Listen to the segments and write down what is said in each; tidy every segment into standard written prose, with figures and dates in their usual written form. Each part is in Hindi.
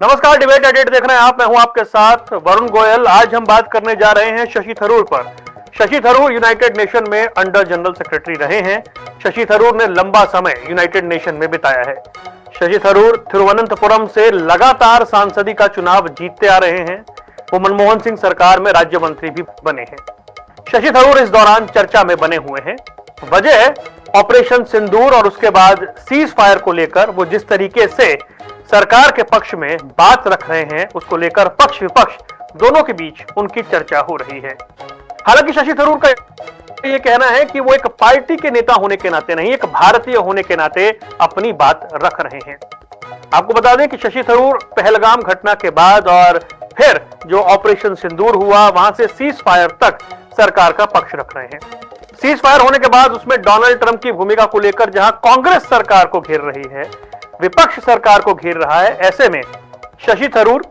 नमस्कार, डिबेट एडिट देख रहे हैं आप। मैं हूं आपके साथ वरुण गोयल। आज हम बात करने जा रहे हैं शशि थरूर पर। शशि थरूर यूनाइटेड नेशन में अंडर जनरल सेक्रेटरी रहे हैं। शशि थरूर ने लंबा समय यूनाइटेड नेशन में बिताया है। शशि थरूर तिरुवनंतपुरम से लगातार सांसदी का चुनाव जीतते आ रहे हैं। वो मनमोहन सिंह सरकार में राज्य मंत्री भी बने हैं। शशि थरूर इस दौरान चर्चा में बने हुए हैं। वजह ऑपरेशन सिंदूर और उसके बाद सीज फायर को लेकर वो जिस तरीके से सरकार के पक्ष में बात रख रहे हैं, उसको लेकर पक्ष विपक्ष दोनों के बीच उनकी चर्चा हो रही है। हालांकि शशि थरूर का यह कहना है कि वो एक पार्टी के नेता होने के नाते नहीं, एक भारतीय होने के नाते अपनी बात रख रहे हैं। आपको बता दें कि शशि थरूर पहलगाम घटना के बाद और फिर जो ऑपरेशन सिंदूर हुआ, वहां से सीज फायर तक सरकार का पक्ष रख रहे हैं। सीज फायर होने के बाद उसमें डोनाल्ड ट्रंप की भूमिका को लेकर जहां कांग्रेस सरकार को घेर रही है, विपक्ष सरकार को घेर रहा है, ऐसे में शशि थरूर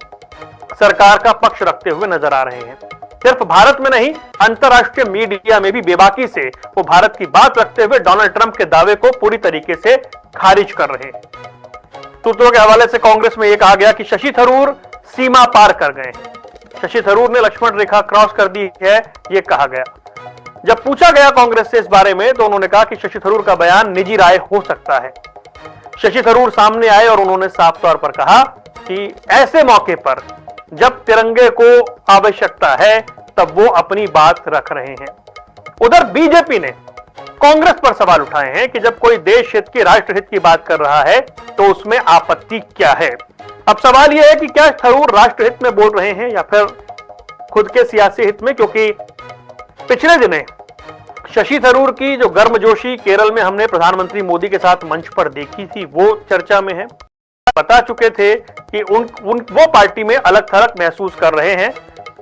सरकार का पक्ष रखते हुए नजर आ रहे हैं। सिर्फ भारत में नहीं, अंतर्राष्ट्रीय मीडिया में भी बेबाकी से वो भारत की बात रखते हुए डोनाल्ड ट्रंप के दावे को पूरी तरीके से खारिज कर रहे हैं। सूत्रों के हवाले से कांग्रेस में यह कहा गया कि शशि थरूर सीमा पार कर गए हैं। शशि थरूर ने लक्ष्मण रेखा क्रॉस कर दी है, यह कहा गया। जब पूछा गया कांग्रेस से इस बारे में, तो उन्होंने कहा कि शशि थरूर का बयान निजी राय हो सकता है। शशि थरूर सामने आए और उन्होंने साफ तौर पर कहा कि ऐसे मौके पर जब तिरंगे को आवश्यकता है, तब वो अपनी बात रख रहे हैं। उधर बीजेपी ने कांग्रेस पर सवाल उठाए हैं कि जब कोई देश हित की, राष्ट्र हित की बात कर रहा है, तो उसमें आपत्ति क्या है। अब सवाल यह है कि क्या थरूर राष्ट्र हित में बोल रहे हैं या फिर खुद के सियासी हित में, क्योंकि पिछले दिनों शशि थरूर की जो गर्मजोशी केरल में हमने प्रधानमंत्री मोदी के साथ मंच पर देखी थी, वो चर्चा में है। बता चुके थे कि वो पार्टी में अलग थलग महसूस कर रहे हैं,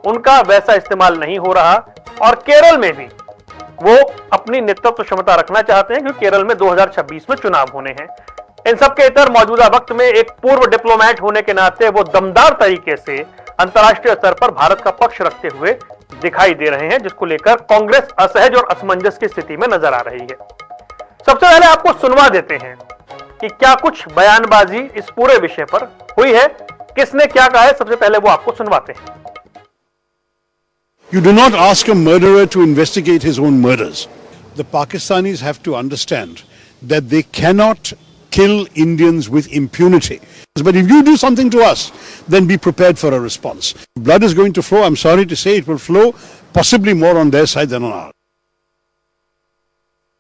उनका वैसा इस्तेमाल नहीं हो रहा, और केरल में भी वो अपनी नेतृत्व क्षमता रखना चाहते हैं, क्योंकि केरल में 2026 में चुनाव होने हैं। इन सबके इतर मौजूदा वक्त में एक पूर्व डिप्लोमेट होने के नाते वो दमदार तरीके से अंतर्राष्ट्रीय स्तर पर भारत का पक्ष रखते हुए दिखाई दे रहे हैं, जिसको लेकर कांग्रेस असहज और असमंजस की स्थिति में नजर आ रही है। सबसे पहले आपको सुनवा देते हैं कि क्या कुछ बयानबाजी इस पूरे विषय पर हुई है, किसने क्या कहा है। सबसे पहले वो आपको सुनवाते हैं। You do not ask a murderer to investigate his own murders. The Pakistanis have to understand that they cannot kill Indians with impunity. But if you do something to us, then be prepared for a response. Blood is going to flow. I'm sorry to say it will flow possibly more on their side than on ours.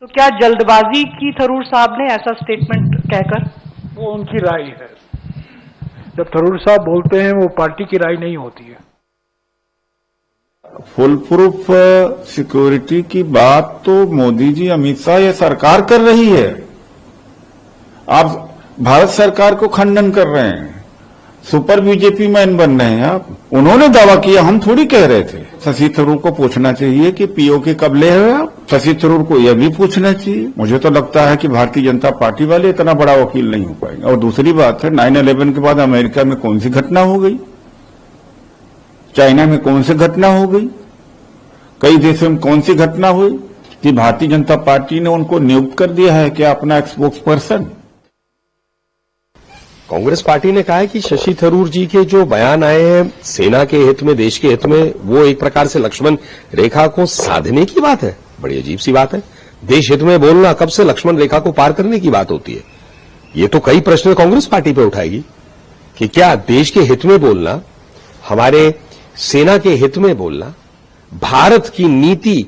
तो क्या जल्दबाजी की थरूर साहब ने ऐसा स्टेटमेंट कहकर? वो उनकी राय है। जब थरूर साहब बोलते हैं, वो पार्टी की राय नहीं होती है। फुल प्रूफ सिक्योरिटी की बात तो मोदी जी, अमित शाह, ये सरकार कर रही है। आप भारत सरकार को खंडन कर रहे हैं, सुपर बीजेपी मैन बन रहे हैं आप। उन्होंने दावा किया, हम थोड़ी कह रहे थे। शशि थरूर को पूछना चाहिए कि पीओके कब ले हैं आप। शशि थरूर को यह भी पूछना चाहिए। मुझे तो लगता है कि भारतीय जनता पार्टी वाले इतना बड़ा वकील नहीं हो पाएंगे। और दूसरी बात है, 9/11 के बाद अमेरिका में कौन सी घटना हो गई, चाइना में कौन सी घटना हो गई, कई देशों में कौन सी घटना हुई कि भारतीय जनता पार्टी ने उनको नियुक्त कर दिया है क्या अपना स्पोक्स पर्सन। कांग्रेस पार्टी ने कहा है कि शशि थरूर जी के जो बयान आए हैं सेना के हित में, देश के हित में, वो एक प्रकार से लक्ष्मण रेखा को साधने की बात है। बड़ी अजीब सी बात है। देश हित में बोलना कब से लक्ष्मण रेखा को पार करने की बात होती है। ये तो कई प्रश्न कांग्रेस पार्टी पे उठाएगी कि क्या देश के हित में बोलना, हमारे सेना के हित में बोलना, भारत की नीति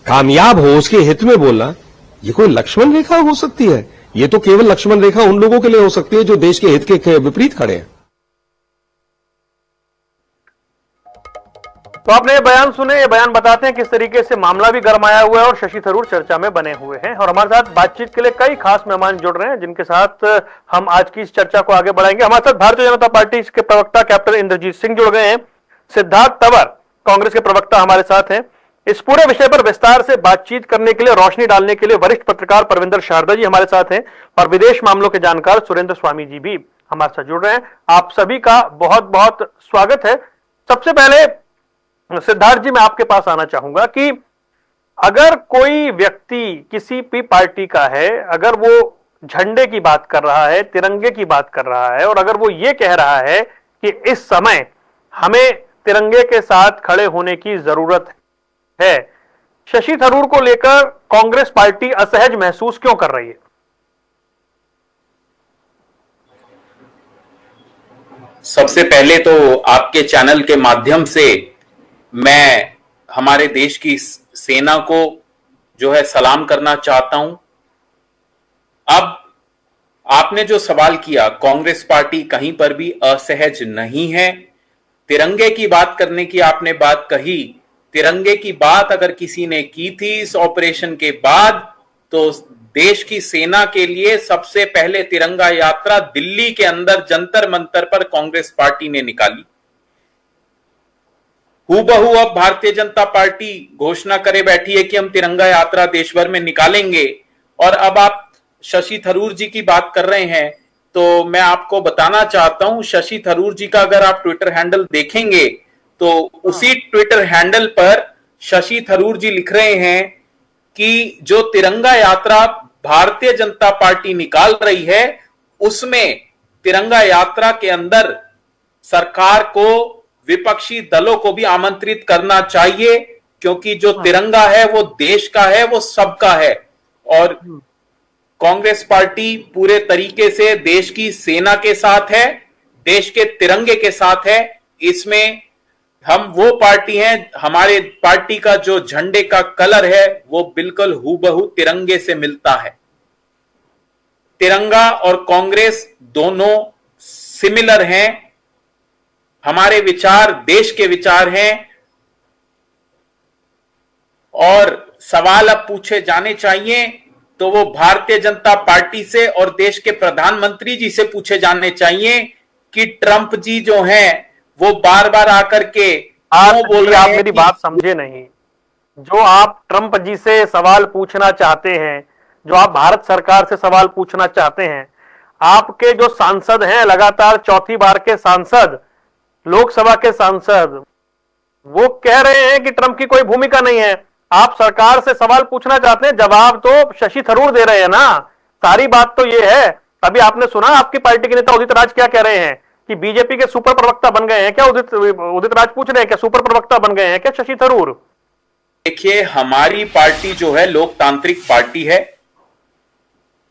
कामयाब हो उसके हित में बोलना, ये कोई लक्ष्मण रेखा हो सकती है? ये तो केवल लक्ष्मण रेखा उन लोगों के लिए हो सकती है जो देश के हित के विपरीत खड़े हैं। तो आपने ये बयान सुने। ये बयान बताते हैं किस तरीके से मामला भी गरमाया हुआ है और शशि थरूर चर्चा में बने हुए हैं। और हमारे साथ बातचीत के लिए कई खास मेहमान जुड़ रहे हैं, जिनके साथ हम आज की इस चर्चा को आगे बढ़ाएंगे। हमारे साथ भारतीय जनता पार्टी के प्रवक्ता कैप्टन इंद्रजीत सिंह जुड़ गए हैं। सिद्धार्थ तंवर कांग्रेस के प्रवक्ता हमारे साथ हैं। इस पूरे विषय पर विस्तार से बातचीत करने के लिए, रोशनी डालने के लिए वरिष्ठ पत्रकार परविंदर शारदा जी हमारे साथ हैं, और विदेश मामलों के जानकार सुरेंद्र स्वामी जी भी हमारे साथ जुड़ रहे हैं। आप सभी का बहुत बहुत स्वागत है। सबसे पहले सिद्धार्थ जी, मैं आपके पास आना चाहूंगा कि अगर कोई व्यक्ति किसी भी पार्टी का है, अगर वो झंडे की बात कर रहा है, तिरंगे की बात कर रहा है, और अगर वो ये कह रहा है कि इस समय हमें तिरंगे के साथ खड़े होने की जरूरत है। शशि थरूर को लेकर कांग्रेस पार्टी असहज महसूस क्यों कर रही है? सबसे पहले तो आपके चैनल के माध्यम से मैं हमारे देश की सेना को जो है सलाम करना चाहता हूं। अब आपने जो सवाल किया, कांग्रेस पार्टी कहीं पर भी असहज नहीं है। तिरंगे की बात करने की आपने बात कही, तिरंगे की बात अगर किसी ने की थी इस ऑपरेशन के बाद तो देश की सेना के लिए सबसे पहले तिरंगा यात्रा दिल्ली के अंदर जंतर मंतर पर कांग्रेस पार्टी ने निकाली। हूबहू अब भारतीय जनता पार्टी घोषणा करे बैठी है कि हम तिरंगा यात्रा देश भर में निकालेंगे। और अब आप शशि थरूर जी की बात कर रहे हैं तो मैं आपको बताना चाहता हूं, शशि थरूर जी का अगर आप ट्विटर हैंडल देखेंगे तो उसी ट्विटर हैंडल पर शशि थरूर जी लिख रहे हैं कि जो तिरंगा यात्रा भारतीय जनता पार्टी निकाल रही है उसमें तिरंगा यात्रा के अंदर सरकार को, विपक्षी दलों को भी आमंत्रित करना चाहिए, क्योंकि जो तिरंगा है वो देश का है, वो सबका है। और कांग्रेस पार्टी पूरे तरीके से देश की सेना के साथ है, देश के तिरंगे के साथ है। इसमें हम वो पार्टी हैं, हमारे पार्टी का जो झंडे का कलर है वो बिल्कुल हूबहू तिरंगे से मिलता है। तिरंगा और कांग्रेस दोनों सिमिलर हैं, हमारे विचार देश के विचार हैं। और सवाल अब पूछे जाने चाहिए तो वो भारतीय जनता पार्टी से और देश के प्रधानमंत्री जी से पूछे जाने चाहिए कि ट्रंप जी जो हैं वो बार बार आकर के आप बोल रहे आप हैं मेरी बात समझे नहीं। जो आप ट्रंप जी से सवाल पूछना चाहते हैं, जो आप भारत सरकार से सवाल पूछना चाहते हैं, आपके जो सांसद हैं, लगातार चौथी बार के सांसद, लोकसभा के सांसद, वो कह रहे हैं कि ट्रंप की कोई भूमिका नहीं है। आप सरकार से सवाल पूछना चाहते हैं, जवाब तो शशि थरूर दे रहे हैं ना। सारी बात तो ये है। अभी आपने सुना आपकी पार्टी के नेता उदित राज क्या कह रहे हैं कि बीजेपी के सुपर प्रवक्ता बन गए हैं क्या? उदित राज पूछ रहे हैं क्या सुपर प्रवक्ता बन गए हैं क्या शशि थरूर? देखिए, हमारी पार्टी जो है लोकतांत्रिक पार्टी है,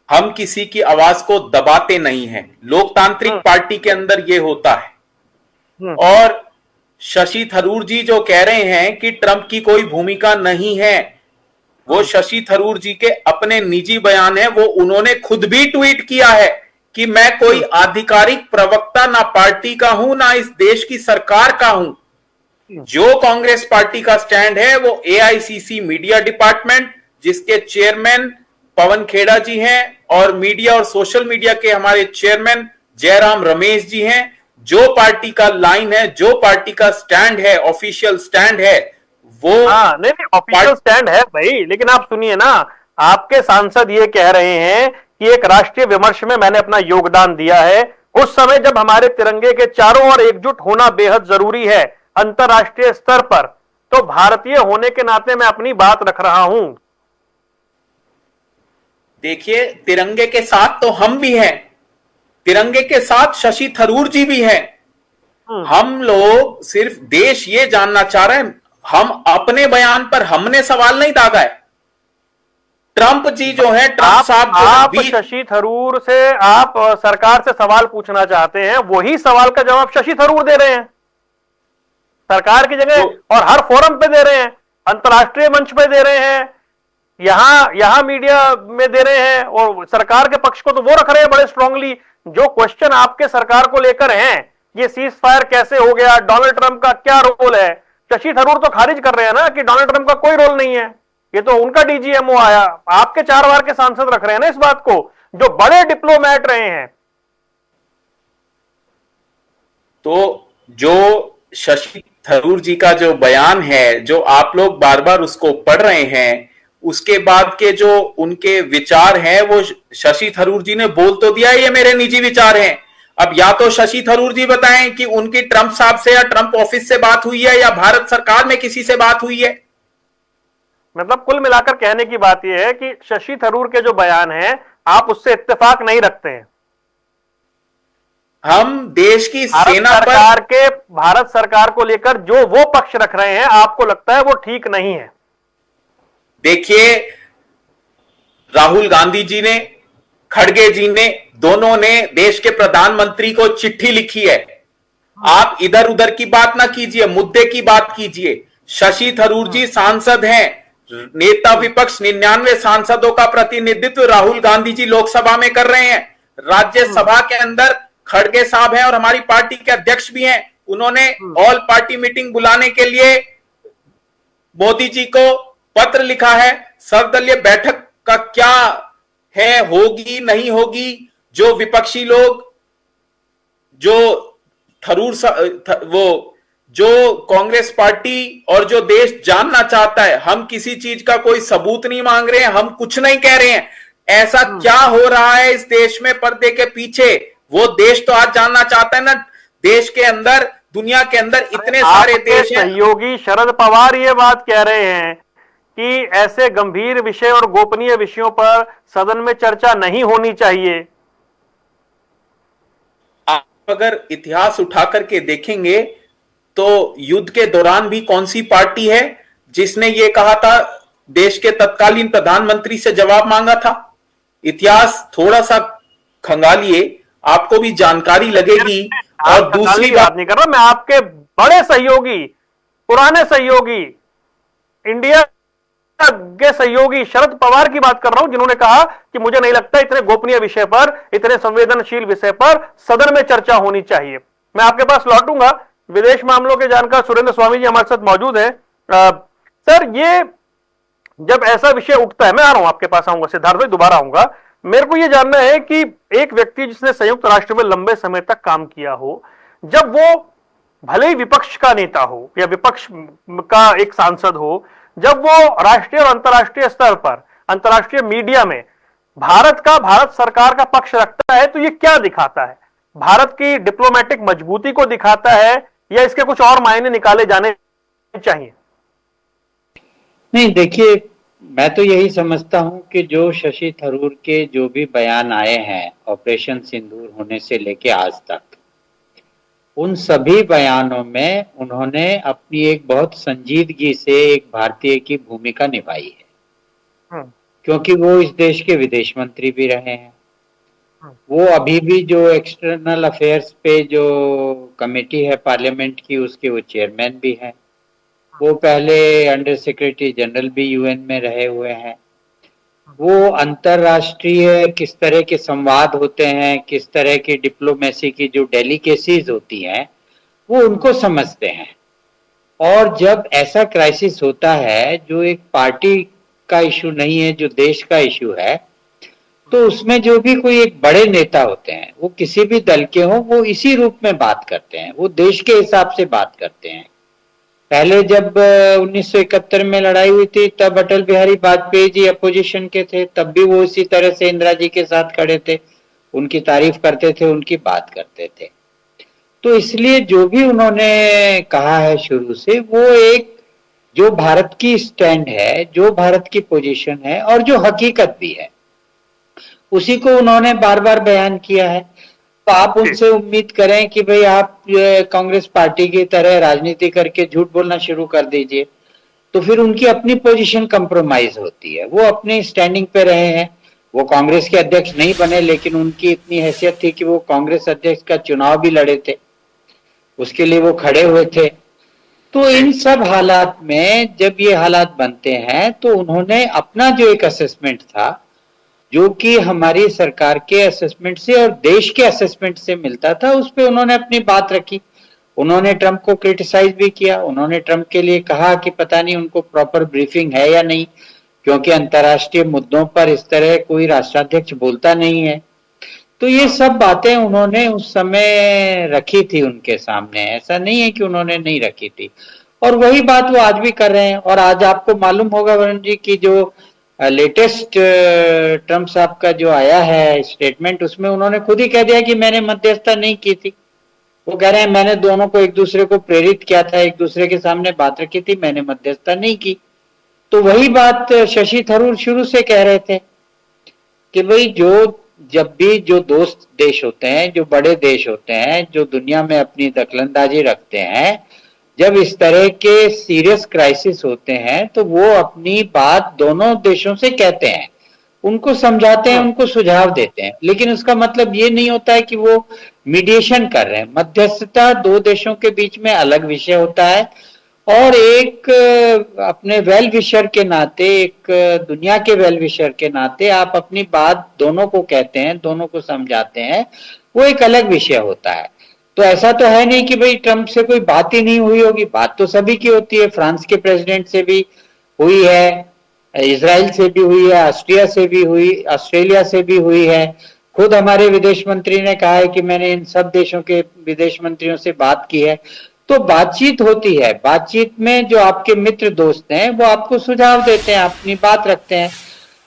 हम किसी की आवाज को दबाते नहीं हैं। लोकतांत्रिक पार्टी के अंदर यह होता है। और शशि थरूर जी जो कह रहे हैं कि ट्रंप की कोई भूमिका नहीं है, वो शशि थरूर जी के अपने निजी बयान है। वो उन्होंने खुद भी ट्वीट किया है कि मैं कोई आधिकारिक प्रवक्ता ना पार्टी का हूं ना इस देश की सरकार का हूं। जो कांग्रेस पार्टी का स्टैंड है वो एआईसीसी मीडिया डिपार्टमेंट, जिसके चेयरमैन पवन खेड़ा जी हैं, और मीडिया और सोशल मीडिया के हमारे चेयरमैन जयराम रमेश जी हैं। जो पार्टी का लाइन है, जो पार्टी का स्टैंड है, ऑफिशियल स्टैंड है, वो नहीं ऑफिशियल स्टैंड है भाई। लेकिन आप सुनिए ना, आपके सांसद ये कह रहे हैं कि एक राष्ट्रीय विमर्श में मैंने अपना योगदान दिया है उस समय जब हमारे तिरंगे के चारों ओर एकजुट होना बेहद जरूरी है अंतरराष्ट्रीय स्तर पर। तो भारतीय होने के नाते मैं अपनी बात रख रहा हूं। देखिए, तिरंगे के साथ तो हम भी हैं, तिरंगे के साथ शशि थरूर जी भी हैं। हम लोग सिर्फ देश ये जानना चाह रहे हैं, हम अपने बयान पर हमने सवाल नहीं दागा है। ट्रंप जी जो है, ट्रंप साहब आप शशि थरूर से, आप सरकार से सवाल पूछना चाहते हैं, वही सवाल का जवाब शशि थरूर दे रहे हैं सरकार की जगह, और हर फोरम पे दे रहे हैं, अंतरराष्ट्रीय मंच पे दे रहे हैं, यहां मीडिया में दे रहे हैं, और सरकार के पक्ष को तो वो रख रहे हैं बड़े स्ट्रांगली। जो क्वेश्चन आपके सरकार को लेकर हैं, ये सीज फायर कैसे हो गया, डोनाल्ड ट्रंप का क्या रोल है, शशि थरूर तो खारिज कर रहे हैं ना कि डोनाल्ड ट्रंप का कोई रोल नहीं है, ये तो उनका डीजीएमओ आया। आपके 4 बार के सांसद रख रहे हैं ना इस बात को, जो बड़े डिप्लोमैट रहे हैं। तो जो शशि थरूर जी का जो बयान है, जो आप लोग बार बार उसको पढ़ रहे हैं, उसके बाद के जो उनके विचार हैं, वो शशि थरूर जी ने बोल तो दिया ये मेरे निजी विचार हैं। अब या तो शशि थरूर जी बताएं कि उनकी ट्रंप साहब से या ट्रंप ऑफिस से बात हुई है या भारत सरकार में किसी से बात हुई है। मतलब कुल मिलाकर कहने की बात यह है कि शशि थरूर के जो बयान हैं, आप उससे इत्तेफाक नहीं रखते हैं। हम देश की सेना पर भारत सरकार को लेकर जो वो पक्ष रख रहे हैं, आपको लगता है वो ठीक नहीं है? देखिए, राहुल गांधी जी ने, खड़गे जी ने, दोनों ने देश के प्रधानमंत्री को चिट्ठी लिखी है। आप इधर उधर की बात ना कीजिए, मुद्दे की बात कीजिए। शशि थरूर जी सांसद हैं, नेता विपक्ष 99 सांसदों का प्रतिनिधित्व राहुल गांधी जी लोकसभा में कर रहे हैं। राज्यसभा के अंदर खड़गे साहब हैं और हमारी पार्टी के अध्यक्ष भी हैं। उन्होंने ऑल पार्टी मीटिंग बुलाने के लिए मोदी जी को पत्र लिखा है। सर्वदलीय बैठक का क्या है, होगी नहीं होगी, जो विपक्षी लोग, जो जो कांग्रेस पार्टी और जो देश जानना चाहता है, हम किसी चीज का कोई सबूत नहीं मांग रहे हैं, हम कुछ नहीं कह रहे हैं। ऐसा क्या हो रहा है इस देश में पर्दे के पीछे, वो देश तो आज जानना चाहता है ना। देश के अंदर, दुनिया के अंदर इतने सारे देश हैं। सहयोगी शरद पवार ये बात कह रहे हैं कि ऐसे गंभीर विषय और गोपनीय विषयों पर सदन में चर्चा नहीं होनी चाहिए। आप अगर इतिहास उठा करके देखेंगे तो युद्ध के दौरान भी कौन सी पार्टी है जिसने ये कहा था, देश के तत्कालीन प्रधानमंत्री से जवाब मांगा था? इतिहास थोड़ा सा खंगालिए, आपको भी जानकारी लगेगी। और दूसरी बात नहीं कर रहा मैं, आपके बड़े सहयोगी, पुराने सहयोगी, इंडिया के सहयोगी शरद पवार की बात कर रहा हूं, जिन्होंने कहा कि मुझे नहीं लगता इतने गोपनीय विषय पर, इतने संवेदनशील विषय पर सदन में चर्चा होनी चाहिए। मैं आपके पास लौटूंगा। विदेश मामलों के जानकार सुरेंद्र स्वामी जी हमारे साथ मौजूद हैं। सर, ये जब ऐसा विषय उठता है, मैं आ रहा हूं, आपके पास आऊंगा, सिद्धार्थ भाई दोबारा आऊंगा। मेरे को यह जानना है कि एक व्यक्ति जिसने संयुक्त राष्ट्र में लंबे समय तक काम किया हो, जब वो भले ही विपक्ष का नेता हो या विपक्ष का एक सांसद हो, जब वो राष्ट्रीय और अंतर्राष्ट्रीय स्तर पर, अंतर्राष्ट्रीय मीडिया में भारत सरकार का पक्ष रखता है, तो ये क्या दिखाता है? भारत की डिप्लोमेटिक मजबूती को दिखाता है या इसके कुछ और मायने निकाले जाने चाहिए? नहीं, देखिए, मैं तो यही समझता हूं कि जो शशि थरूर के जो भी बयान आए हैं ऑपरेशन सिंदूर होने से लेके आज तक, उन सभी बयानों में उन्होंने अपनी एक बहुत संजीदगी से एक भारतीय की भूमिका निभाई है, क्योंकि वो इस देश के विदेश मंत्री भी रहे हैं। वो अभी भी जो एक्सटर्नल अफेयर्स पे जो कमेटी है पार्लियामेंट की, उसके वो चेयरमैन भी हैं। वो पहले अंडर सेक्रेटरी जनरल भी यूएन में रहे हुए हैं। वो अंतरराष्ट्रीय किस तरह के संवाद होते हैं, किस तरह की डिप्लोमेसी की जो डेलिकेसीज होती हैं, वो उनको समझते हैं। और जब ऐसा क्राइसिस होता है जो एक पार्टी का इशू नहीं है, जो देश का इशू है, तो उसमें जो भी कोई एक बड़े नेता होते हैं, वो किसी भी दल के हों, वो इसी रूप में बात करते हैं, वो देश के हिसाब से बात करते हैं। पहले जब 1971 में लड़ाई हुई थी, तब अटल बिहारी वाजपेयी जी अपोजिशन के थे, तब भी वो इसी तरह से इंदिरा जी के साथ खड़े थे, उनकी तारीफ करते थे, उनकी बात करते थे। तो इसलिए जो भी उन्होंने कहा है शुरू से, वो एक जो भारत की स्टैंड है, जो भारत की पोजीशन है और जो हकीकत भी है, उसी को उन्होंने बार बार बयान किया है। तो आप उनसे उम्मीद करें कि भाई आप कांग्रेस पार्टी की तरह राजनीति करके झूठ बोलना शुरू कर दीजिए, तो फिर उनकी अपनी पोजीशन कंप्रोमाइज होती है। वो अपनी स्टैंडिंग पे रहे हैं, वो कांग्रेस के अध्यक्ष नहीं बने, लेकिन उनकी इतनी हैसियत थी कि वो कांग्रेस अध्यक्ष का चुनाव भी लड़े थे, उसके लिए वो खड़े हुए थे। तो इन सब हालात में जब ये हालात बनते हैं, तो उन्होंने अपना जो एक असेसमेंट था, जो कि हमारी सरकार के असेसमेंट से और देश के असेसमेंट से मिलता था, उस पे उन्होंने अपनी बात रखी। उन्होंने ट्रंप को क्रिटिसाइज भी किया। उन्होंने ट्रंप के लिए कहा कि पता नहीं उनको प्रॉपर ब्रीफिंग है या नहीं, क्योंकि अंतर्राष्ट्रीय मुद्दों पर इस तरह कोई राष्ट्राध्यक्ष बोलता नहीं है। तो ये सब बातें उन्होंने उस समय रखी थी उनके सामने, ऐसा नहीं है कि उन्होंने नहीं रखी थी। और वही बात वो आज भी कर रहे हैं। और आज आपको मालूम होगा वरुण जी की जो लेटेस्ट ट्रंप साहब का जो आया है स्टेटमेंट, उसमें उन्होंने खुद ही कह दिया कि मैंने मध्यस्थता नहीं की थी। वो कह रहे हैं मैंने दोनों को एक दूसरे को प्रेरित किया था, एक दूसरे के सामने बात रखी थी, मैंने मध्यस्थता नहीं की। तो वही बात शशि थरूर शुरू से कह रहे थे कि भाई जो जब भी जो दोस्त देश होते हैं, जो बड़े देश होते हैं, जो दुनिया में अपनी दखलंदाजी रखते हैं, जब इस तरह के सीरियस क्राइसिस होते हैं तो वो अपनी बात दोनों देशों से कहते हैं, उनको समझाते हैं, उनको सुझाव देते हैं, लेकिन उसका मतलब ये नहीं होता है कि वो मीडिएशन कर रहे हैं। मध्यस्थता दो देशों के बीच में अलग विषय होता है, और एक अपने वेल विशर के नाते, एक दुनिया के वेल विशर के नाते आप अपनी बात दोनों को कहते हैं, दोनों को समझाते हैं, वो एक अलग विषय होता है। तो ऐसा तो है नहीं कि भाई ट्रंप से कोई बात ही नहीं हुई होगी, बात तो सभी की होती है। फ्रांस के प्रेसिडेंट से भी हुई है, इजराइल से भी हुई है, ऑस्ट्रिया से भी हुई, ऑस्ट्रेलिया से भी हुई है। खुद हमारे विदेश मंत्री ने कहा है कि मैंने इन सब देशों के विदेश मंत्रियों से बात की है। तो बातचीत होती है, बातचीत में जो आपके मित्र दोस्त हैं वो आपको सुझाव देते हैं, अपनी बात रखते हैं।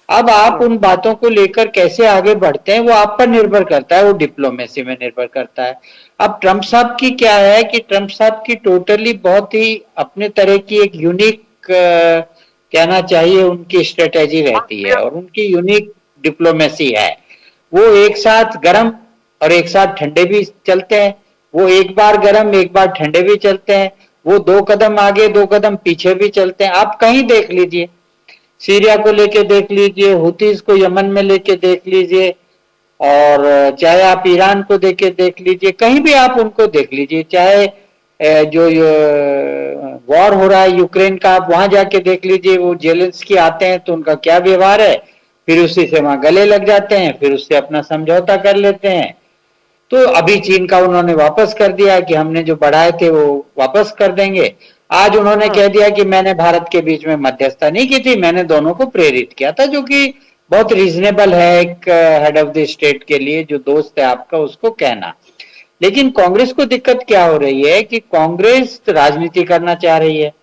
अब आप उन बातों को लेकर कैसे आगे बढ़ते हैं वो आप पर निर्भर करता है, वो डिप्लोमेसी में निर्भर करता है। अब ट्रंप साहब की क्या है कि ट्रंप साहब की टोटली बहुत ही अपने तरह की एक यूनिक कहना चाहिए उनकी स्ट्रेटेजी रहती है, और उनकी यूनिक डिप्लोमेसी है। वो एक साथ गर्म और एक साथ ठंडे भी चलते हैं, वो एक बार गर्म एक बार ठंडे भी चलते हैं, वो दो कदम आगे दो कदम पीछे भी चलते हैं। आप कहीं देख लीजिए, सीरिया को लेके देख लीजिए, हुतीज को यमन में लेके देख लीजिए, और चाहे आप ईरान को देख लीजिए, कहीं भी आप उनको देख लीजिए, चाहे जो वॉर हो रहा है यूक्रेन का, आप वहां जाके देख लीजिए, वो जेलेंस्की आते हैं तो उनका क्या व्यवहार है, फिर उसी से वहां गले लग जाते हैं, फिर उससे अपना समझौता कर लेते हैं। तो अभी चीन का उन्होंने वापस कर दिया कि हमने जो बढ़ाए थे वो वापस कर देंगे। आज उन्होंने कह दिया कि मैंने भारत के बीच में मध्यस्थता नहीं की थी, मैंने दोनों को प्रेरित किया था, जो कि बहुत रीजनेबल है एक हेड ऑफ द स्टेट के लिए, जो दोस्त है आपका उसको कहना। लेकिन कांग्रेस को दिक्कत क्या हो रही है कि कांग्रेस राजनीति करना चाह रही है,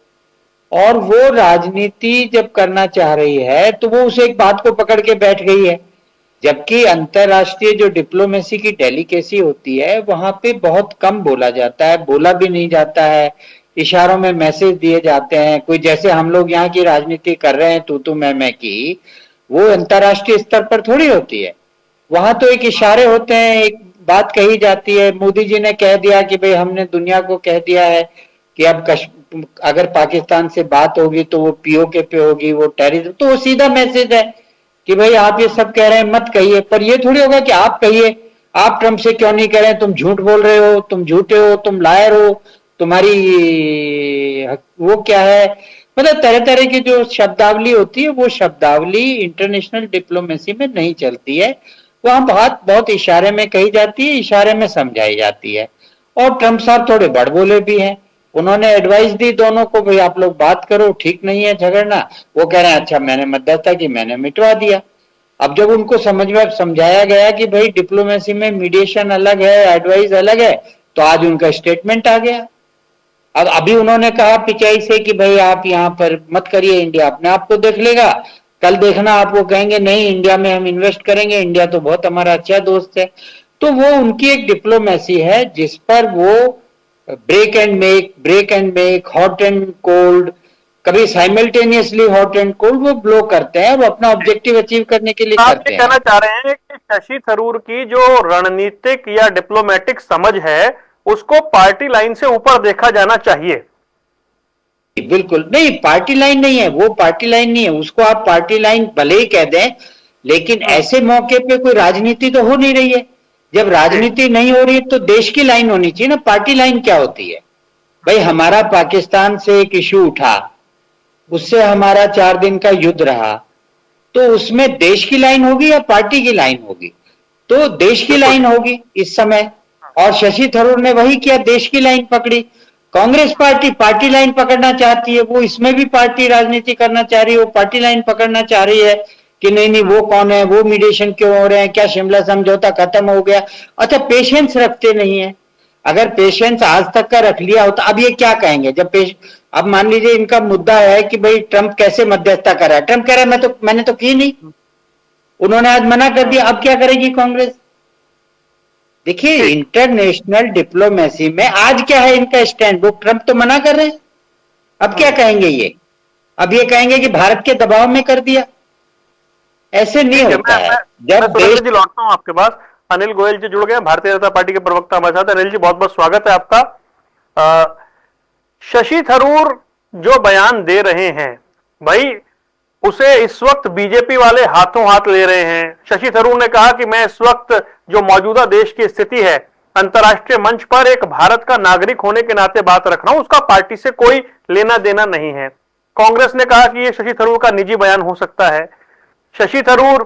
और वो राजनीति जब करना चाह रही है तो वो उस एक बात को पकड़ के बैठ गई है, जबकि अंतरराष्ट्रीय जो डिप्लोमेसी की डेलिकेसी होती है वहां पे बहुत कम बोला जाता है, बोला भी नहीं जाता है, इशारों में मैसेज दिए जाते हैं। कोई जैसे हम लोग यहाँ की राजनीति कर रहे हैं तू मैं की, वो अंतरराष्ट्रीय स्तर पर थोड़ी होती है। वहां तो एक इशारे होते हैं, एक बात कही जाती है। मोदी जी ने कह दिया कि भाई हमने दुनिया को कह दिया है कि अब अगर पाकिस्तान से बात होगी तो वो पीओके पे होगी, वो टेररिज्म, तो वो सीधा मैसेज है कि भाई आप ये सब कह रहे हैं मत कहिए। पर ये थोड़ी होगा कि आप कहिए, आप ट्रंप से क्यों नहीं कह रहे हैं, तुम झूठ बोल रहे हो, तुम झूठे हो, तुम लायर हो, तुम्हारी वो क्या है। मतलब तरह तरह की जो शब्दावली होती है वो शब्दावली इंटरनेशनल डिप्लोमेसी में नहीं चलती है, वहां बात बहुत इशारे में कही जाती है, इशारे में समझाई जाती है। और ट्रंप साहब थोड़े बड़ बोले भी हैं, उन्होंने एडवाइस दी दोनों को, भाई आप लोग बात करो, ठीक नहीं है झगड़ना। वो कह रहे हैं अच्छा मैंने मध्यस्थता की, मैंने मिटवा दिया। अब जब उनको समझाया गया कि भाई डिप्लोमेसी में मीडिएशन अलग है, एडवाइस अलग है, तो आज उनका स्टेटमेंट आ गया। अब अभी उन्होंने कहा पिचाई से कि भाई आप यहाँ पर मत करिए, इंडिया अपने आप को देख लेगा। कल देखना आप वो कहेंगे नहीं इंडिया में हम इन्वेस्ट करेंगे, इंडिया तो बहुत हमारा अच्छा दोस्त है। तो वो उनकी एक डिप्लोमेसी है जिस पर वो break and make, hot and cold, कभी साइमल्टेनियसली हॉट एंड कोल्ड वो ब्लो करते हैं, वो अपना ऑब्जेक्टिव अचीव करने के लिए करते हैं। कहना चाह रहे हैं कि शशि थरूर की जो रणनीतिक या डिप्लोमेटिक समझ है उसको पार्टी लाइन से ऊपर देखा जाना चाहिए। बिल्कुल नहीं, पार्टी लाइन नहीं है वो, पार्टी लाइन नहीं है, उसको आप पार्टी लाइन भले ही कह दें, लेकिन ऐसे मौके पे कोई राजनीति तो हो नहीं रही है। जब राजनीति नहीं हो रही है तो देश की लाइन होनी चाहिए ना। पार्टी लाइन क्या होती है भाई, हमारा पाकिस्तान से एक इश्यू उठा, उससे हमारा 4 दिन का युद्ध रहा, तो उसमें देश की लाइन होगी या पार्टी की लाइन होगी? तो देश की लाइन होगी इस समय, और शशि थरूर ने वही किया, देश की लाइन पकड़ी। कांग्रेस पार्टी लाइन पकड़ना चाहती है, वो इसमें भी पार्टी राजनीति करना चाह रही है, वो पार्टी लाइन पकड़ना चाह रही है कि नहीं वो कौन है, वो मीडिएशन क्यों हो रहे हैं, क्या शिमला समझौता खत्म हो गया। अच्छा, पेशेंस रखते नहीं है। अगर पेशेंस आज तक का रख लिया होता, अब ये क्या कहेंगे जब अब मान लीजिए इनका मुद्दा है कि भाई ट्रंप कैसे मध्यस्थता कर रहा है, ट्रंप कह रहा है मैंने तो की नहीं, उन्होंने आज मना कर दिया, अब क्या करेगी कांग्रेस? देखिए इंटरनेशनल डिप्लोमेसी में आज क्या है इनका स्टैंड, वो ट्रंप तो मना कर रहे हैं, अब क्या कहेंगे ये? अब ये कहेंगे कि भारत के दबाव में कर दिया। ऐसे नहीं होता है। मैं जब सुरेंद्र देश जी लौटता हूं आपके पास। अनिल गोयल जी जुड़ गए हैं, भारतीय जनता पार्टी के प्रवक्ता हमारे साथ। अनिल जी बहुत बहुत स्वागत है आपका। शशि थरूर जो बयान दे रहे हैं भाई, उसे इस वक्त बीजेपी वाले हाथों हाथ ले रहे हैं। शशि थरूर ने कहा कि मैं इस वक्त जो मौजूदा देश की स्थिति है, अंतर्राष्ट्रीय मंच पर एक भारत का नागरिक होने के नाते बात रख रहा हूं, उसका पार्टी से कोई लेना देना नहीं है। कांग्रेस ने कहा कि यह शशि थरूर का निजी बयान हो सकता है। शशि थरूर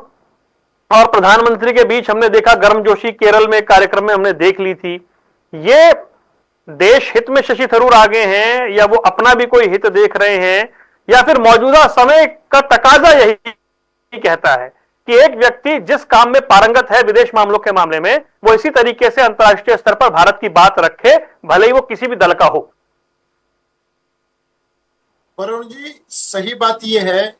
और प्रधानमंत्री के बीच हमने देखा गर्मजोशी केरल में एक कार्यक्रम में हमने देख ली थी। ये देश हित में शशि थरूर आगे हैं या वो अपना भी कोई हित देख रहे हैं, या फिर मौजूदा समय का तकाजा यही कहता है कि एक व्यक्ति जिस काम में पारंगत है विदेश मामलों के मामले में, वो इसी तरीके से अंतर्राष्ट्रीय स्तर पर भारत की बात रखे, भले ही वो किसी भी दल का हो। वरुण जी, सही बात यह है,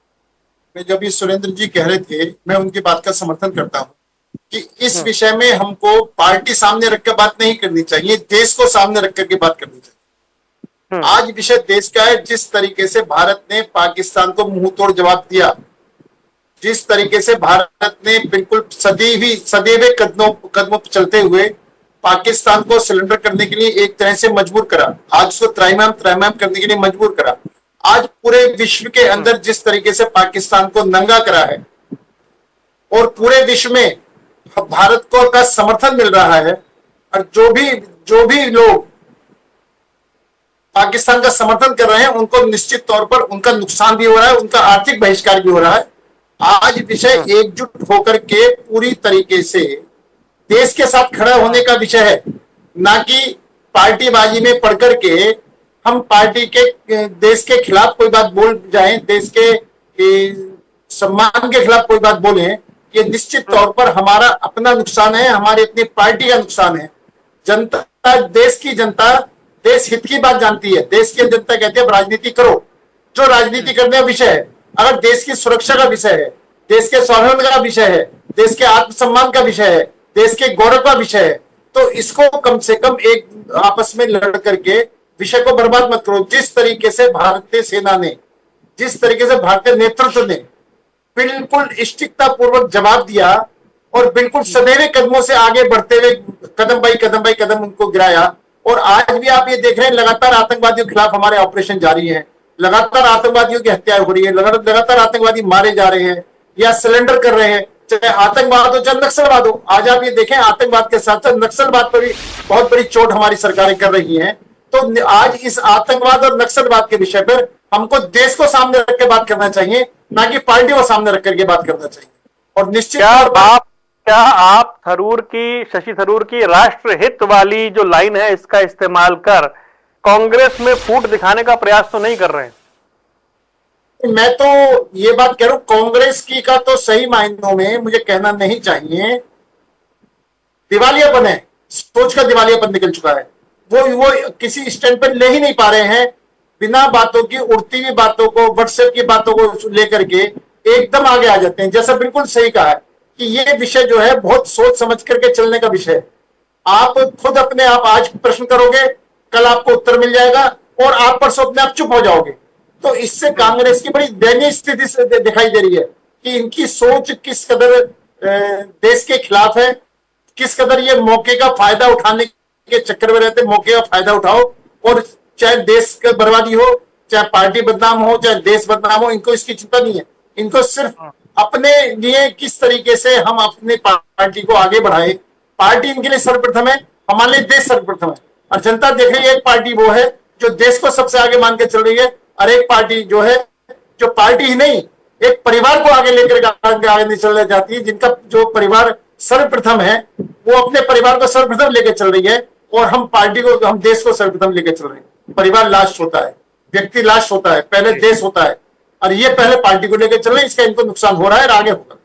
मैं जब ये सुरेंद्र जी कह रहे थे, मैं उनकी बात का समर्थन करता हूं कि इस विषय में हमको पार्टी सामने रखकर बात नहीं करनी चाहिए, देश को सामने रख करके बात करनी चाहिए। आज विषय देश का है। जिस तरीके से भारत ने पाकिस्तान को मुंह तोड़ जवाब दिया, जिस तरीके से भारत ने बिल्कुल सदैव कदमों पर चलते हुए पाकिस्तान को सरेंडर करने के लिए एक तरह से मजबूर करा, आज उसको त्रैमाम करने के लिए मजबूर करा। आज पूरे विश्व के अंदर जिस तरीके से पाकिस्तान को नंगा करा है और पूरे विश्व में भारत को का समर्थन मिल रहा है, और जो भी लोग पाकिस्तान का समर्थन कर रहे हैं उनको निश्चित तौर पर उनका नुकसान भी हो रहा है, उनका आर्थिक बहिष्कार भी हो रहा है। आज विषय एकजुट होकर के पूरी तरीके से देश के साथ खड़ा होने का विषय है, ना कि पार्टीबाजी में पढ़ करके हम पार्टी के देश के खिलाफ कोई बात बोल जाएं, देश के सम्मान के खिलाफ कोई बात बोलें। ये निश्चित तौर पर हमारा अपना नुकसान है, हमारी अपनी पार्टी का नुकसान है। जनता, देश की जनता देश हित की बात जानती है। देश की जनता कहती है राजनीति करो, जो राजनीति करने का विषय है। अगर देश की सुरक्षा का विषय है, देश के स्वाभिमान का विषय है, देश के आत्मसम्मान का विषय है, देश के गौरव का विषय है, तो इसको कम से कम एक आपस में लड़ करके विषय को बर्बाद मत करो। जिस तरीके से भारतीय सेना ने, जिस तरीके से भारतीय नेतृत्व ने बिल्कुल स्टिकता पूर्वक जवाब दिया और बिल्कुल सदैव कदमों से आगे बढ़ते हुए कदम बाई कदम उनको गिराया। और आज भी आप ये देख रहे हैं, लगातार आतंकवादियों के खिलाफ हमारे ऑपरेशन जारी है, लगातार आतंकवादियों की हत्याएं हो रही है, लगातार आतंकवादी मारे जा रहे हैं या सिलेंडर कर रहे हैं, चाहे आतंकवाद हो चाहे नक्सलवाद हो। आज आप ये देखें, आतंकवाद के साथ साथ नक्सलवाद पर भी बहुत बड़ी चोट हमारी सरकारें कर रही हैं। तो आज इस आतंकवाद और नक्सलवाद के विषय पर हमको देश को सामने रख के बात करना चाहिए, ना कि पार्टी को सामने रख करके बात करना चाहिए। और निश्चित क्या आप शशि थरूर की राष्ट्रहित वाली जो लाइन है इसका इस्तेमाल कर कांग्रेस में फूट दिखाने का प्रयास तो नहीं कर रहे हैं? मैं तो ये बात कह रहा हूं, कांग्रेस की का तो सही मायनों में मुझे कहना नहीं चाहिए, दिवालियापन है, सोच का दिवालियापन निकल चुका है। वो किसी स्टैंड पर ले ही नहीं पा रहे हैं। बिना बातों की, उड़ती हुई बातों को, व्हाट्सएप की बातों को लेकर के एकदम आगे आ जाते हैं। जैसा बिल्कुल सही कहा है कि ये विषय जो है बहुत सोच समझ करके चलने का विषय है। आप खुद अपने आप आज प्रश्न करोगे, कल आपको उत्तर मिल जाएगा और आप परसों अपने आप चुप हो जाओगे। तो इससे कांग्रेस की बड़ी दयनीय स्थिति से दिखाई दे रही है कि इनकी सोच किस कदर देश के खिलाफ है, किस कदर ये मौके का फायदा उठाने के चक्कर में रहते। मौके का फायदा उठाओ, और चाहे देश की बर्बादी हो, चाहे पार्टी बदनाम हो, चाहे देश बदनाम हो, इनको इसकी चिंता नहीं है। इनको सिर्फ अपने लिए किस तरीके से हम अपनी पार्टी को आगे बढ़ाए। पार्टी इनके लिए सर्वप्रथम है, हमारे लिए देश सर्वप्रथम है। और जनता देख रही है, एक पार्टी वो है जो देश को सबसे आगे मान के चल रही है, और एक पार्टी जो है जो पार्टी ही नहीं, एक परिवार को आगे लेकर आगे नहीं चलना चाहती है। जिनका जो परिवार सर्वप्रथम है, वो अपने परिवार को सर्वप्रथम लेकर चल रही है, और हम पार्टी को, हम देश को सर्वप्रथम लेकर चल रहे हैं। परिवार लास्ट होता है, व्यक्ति लास्ट होता है, पहले देश होता है, और ये पहले पार्टी को लेकर चल रहे हैं। इसका इनको नुकसान हो रहा है और आगे होगा।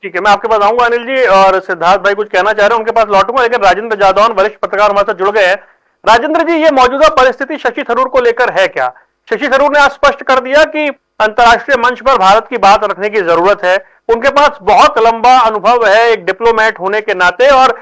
ठीक है, मैं आपके पास आऊंगा अनिल जी, और सिद्धार्थ भाई कुछ कहना चाह रहे हैं, उनके पास लौटूंगा। लेकिन राजेंद्र जादौन वरिष्ठ पत्रकार हमारे साथ जुड़ गए हैं। राजेंद्र जी, ये मौजूदा परिस्थिति शशि थरूर को लेकर है क्या? शशि थरूर ने आज स्पष्ट कर दिया कि अंतर्राष्ट्रीय मंच पर भारत की बात रखने की जरूरत है। उनके पास बहुत लंबा अनुभव है एक डिप्लोमेट होने के नाते और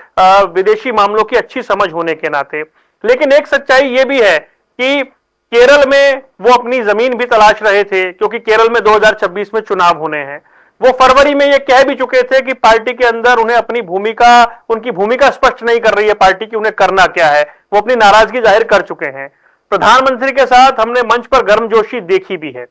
विदेशी मामलों की अच्छी समझ होने के नाते। लेकिन एक सच्चाई ये भी है कि केरल में वो अपनी जमीन भी तलाश रहे थे, क्योंकि केरल में 2026 में चुनाव होने हैं। वो फरवरी में ये कह भी चुके थे कि पार्टी के अंदर उन्हें उनकी भूमिका स्पष्ट नहीं कर रही है पार्टी की, उन्हें करना क्या है। वो अपनी नाराजगी जाहिर कर चुके हैं। प्रधानमंत्री के साथ हमने मंच पर गर्मजोशी देखी भी है।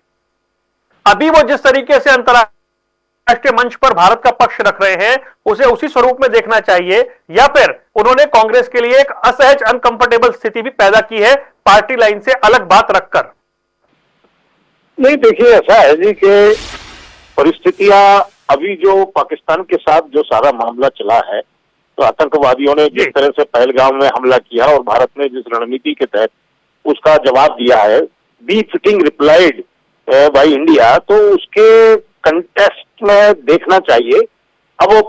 अभी वो जिस तरीके से अंतरराष्ट्रीय मंच पर भारत का पक्ष रख रहे हैं, उसे उसी स्वरूप में देखना चाहिए, या फिर उन्होंने कांग्रेस के लिए एक असहज अनकंफर्टेबल स्थिति भी पैदा की है पार्टी लाइन से अलग बात रखकर। नहीं, देखिए ऐसा है जी कि परिस्थितियां अभी जो पाकिस्तान के साथ जो सारा मामला चला है, तो आतंकवादियों ने जिस तरह से पहलगाम में हमला किया और भारत ने जिस रणनीति के तहत उसका जवाब दिया है, befitting replied by India, तो उसके कंटेक्स्ट में देखना चाहिए। अब वो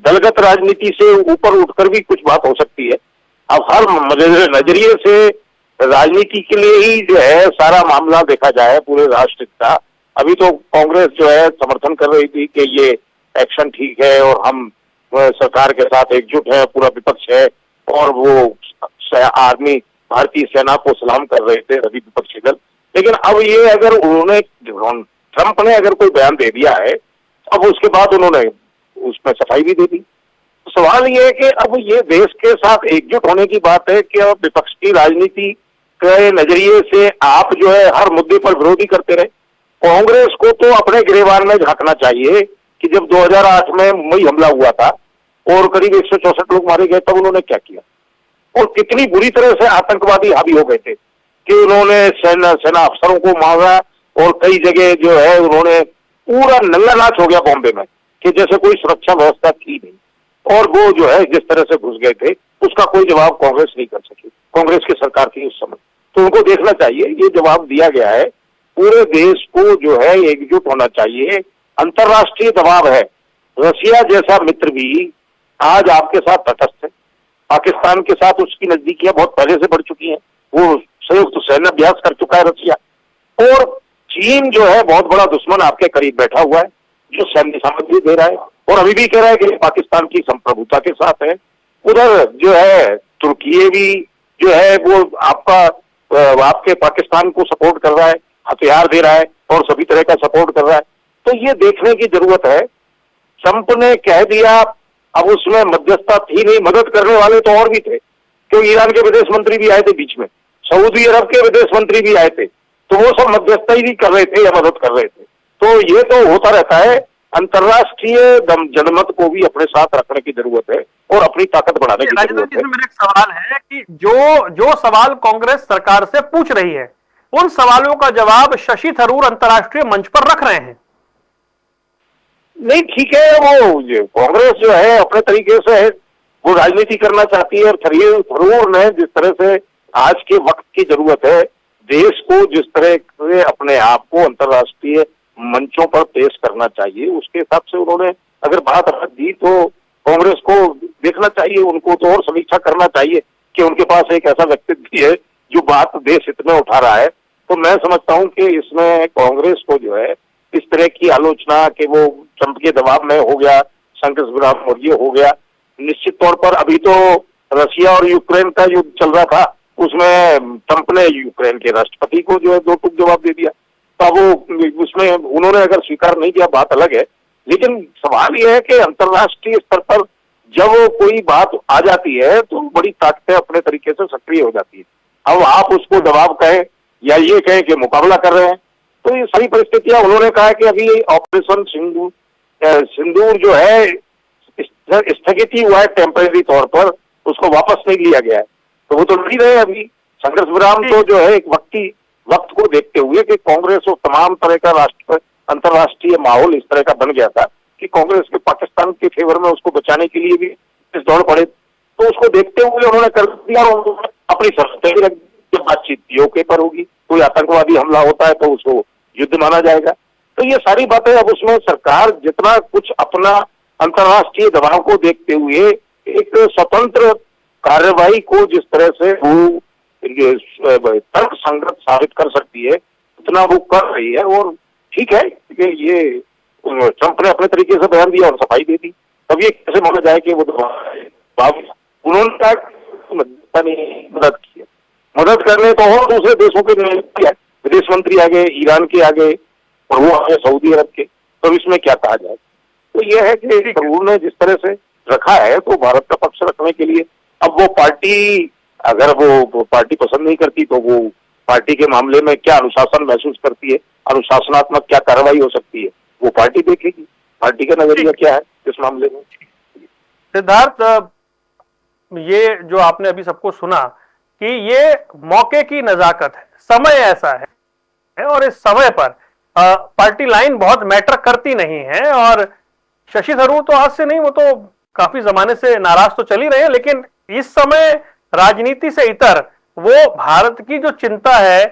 दलगत राजनीति से ऊपर उठकर भी कुछ बात हो सकती है। अब हर नजरिए से राजनीति के लिए ही जो है सारा मामला देखा जाए पूरे राष्ट्र का। अभी तो कांग्रेस जो है समर्थन कर रही थी कि ये एक्शन ठीक है और हम सरकार के साथ एकजुट है, पूरा विपक्ष है, और वो आर्मी भारतीय सेना को सलाम कर रहे थे सभी विपक्षी दल। लेकिन अब ये अगर ट्रंप ने अगर कोई बयान दे दिया है, अब उसके बाद उन्होंने उसमें सफाई भी दे दी। तो सवाल ये है कि अब ये देश के साथ एकजुट होने की बात है कि अब विपक्ष की राजनीति के नजरिए से आप जो है हर मुद्दे पर विरोधी करते रहे। कांग्रेस को तो अपने गिरेबान में झांकना चाहिए कि जब 2008 में मुंबई हमला हुआ था और करीब 164 लोग मारे गए, तब उन्होंने क्या किया और कितनी बुरी तरह से आतंकवादी हावी हो गए थे कि उन्होंने सेना अफसरों को मारा और कई जगह जो है उन्होंने पूरा नंगा नाच हो गया बॉम्बे में कि जैसे कोई सुरक्षा व्यवस्था थी नहीं, और वो जो है जिस तरह से घुस गए थे उसका कोई जवाब कांग्रेस नहीं कर सकी। कांग्रेस की सरकार थी उस समय, तो उनको देखना चाहिए ये जवाब दिया गया है। पूरे देश को जो है एकजुट होना चाहिए। अंतर्राष्ट्रीय दबाव है, रसिया जैसा मित्र भी आज आपके साथ तटस्थ है। पाकिस्तान के साथ उसकी नजदीकियां बहुत पहले से बढ़ चुकी हैं। वो संयुक्त सैन्य अभ्यास कर चुका है रसिया, और चीन जो है बहुत बड़ा दुश्मन आपके करीब बैठा हुआ है जो सैन्य सामग्री दे रहा है और अभी भी कह रहा है कि पाकिस्तान की संप्रभुता के साथ है। उधर जो है तुर्की भी जो है वो आपके पाकिस्तान को सपोर्ट कर रहा है, हथियार दे रहा है और सभी तरह का सपोर्ट कर रहा है। तो ये देखने की जरूरत है। ट्रंप ने कह दिया, अब उसमें मध्यस्थता थी नहीं, मदद करने वाले तो और भी थे, क्योंकि ईरान के विदेश मंत्री भी आए थे बीच में, सऊदी अरब के विदेश मंत्री भी आए थे, तो वो सब मध्यस्थता ही नहीं कर रहे थे या मदद कर रहे थे। तो ये तो होता रहता है। अंतर्राष्ट्रीय जनमत को भी अपने साथ रखने की जरूरत है और अपनी ताकत बढ़ाने की जरूरत है। मेरा एक सवाल है कि जो सवाल कांग्रेस सरकार से पूछ रही है, उन सवालों का जवाब शशि थरूर अंतर्राष्ट्रीय मंच पर रख रहे हैं। नहीं, ठीक है, वो कांग्रेस जो है अपने तरीके से वो राजनीति करना चाहती है, और थरूर ने जिस तरह से आज के वक्त की जरूरत है, देश को जिस तरह से अपने आप को अंतर्राष्ट्रीय मंचों पर पेश करना चाहिए, उसके हिसाब से उन्होंने अगर बात रख दी तो कांग्रेस को देखना चाहिए, उनको तो और समीक्षा करना चाहिए कि उनके पास एक ऐसा व्यक्तित्व भी है जो बात देश हित में उठा रहा है। तो मैं समझता हूं कि इसमें कांग्रेस को जो है इस तरह की आलोचना कि वो ट्रंप के दबाव में हो गया, संघर्ष विराम और ये हो गया, निश्चित तौर पर अभी तो रसिया और यूक्रेन का युद्ध चल रहा था, उसमें ट्रंप ने यूक्रेन के राष्ट्रपति को जो है दो टूक जवाब दे दिया। तो वो उसमें उन्होंने अगर स्वीकार नहीं किया बात अलग है, लेकिन सवाल यह है कि अंतर्राष्ट्रीय स्तर पर जब कोई बात आ जाती है तो बड़ी ताकतें अपने तरीके से सक्रिय हो जाती है। अब आप उसको दबाव कहें या ये कहें कि मुकाबला कर रहे हैं, तो ये सारी परिस्थितियां, उन्होंने कहा कि अभी ऑपरेशन सिंदूर जो है स्थगित ही हुआ है टेम्परेरी तौर पर, उसको वापस नहीं लिया गया है, तो वो तो लड़ ही रहे हैं अभी। संघर्ष विराम तो जो है एक वक्त को देखते हुए कि कांग्रेस और तमाम तरह का अंतर्राष्ट्रीय माहौल इस तरह का बन गया था कि कांग्रेस के पाकिस्तान के फेवर में उसको बचाने के लिए भी इस दौड़ पड़े, तो उसको देखते हुए उन्होंने कर दिया और उन्होंने अपनी शर्तें भी रख दी। जब बातचीत पीओके पर होगी, कोई आतंकवादी हमला होता है तो उसको युद्ध माना जाएगा। तो ये सारी बातें अब उसमें सरकार जितना कुछ अपना अंतर्राष्ट्रीय दबाव को देखते हुए एक स्वतंत्र कार्यवाही को जिस तरह से वो तर्क संगत साबित कर सकती है उतना वो कर रही है, और ठीक है कि ये ट्रंप ने अपने तरीके से बयान दिया और सफाई दे दी। तब ये कैसे माना जाए कि वो उन्होंने कहा मदद की है, मदद करने को और दूसरे देशों के विदेश मंत्री आ गए, ईरान के आ गए और वो आ गए सऊदी अरब के, तो इसमें क्या कहा जाए। तो यह है कि थरूर ने जिस तरह से रखा है तो भारत का पक्ष रखने के लिए, अब वो पार्टी अगर वो पार्टी पसंद नहीं करती तो वो पार्टी के मामले में क्या अनुशासन महसूस करती है, अनुशासनात्मक क्या कार्रवाई हो सकती है, वो पार्टी देखेगी, पार्टी का नजरिया क्या है इस मामले में। सिद्धार्थ, ये जो आपने अभी सबको सुना कि ये मौके की नजाकत है, समय ऐसा है और इस समय पर पार्टी लाइन बहुत मैटर करती नहीं है। और शशि थरूर तो आज से नहीं, वो तो काफी जमाने से नाराज तो चल ही रहे हैं, लेकिन इस समय राजनीति से इतर वो भारत की जो चिंता है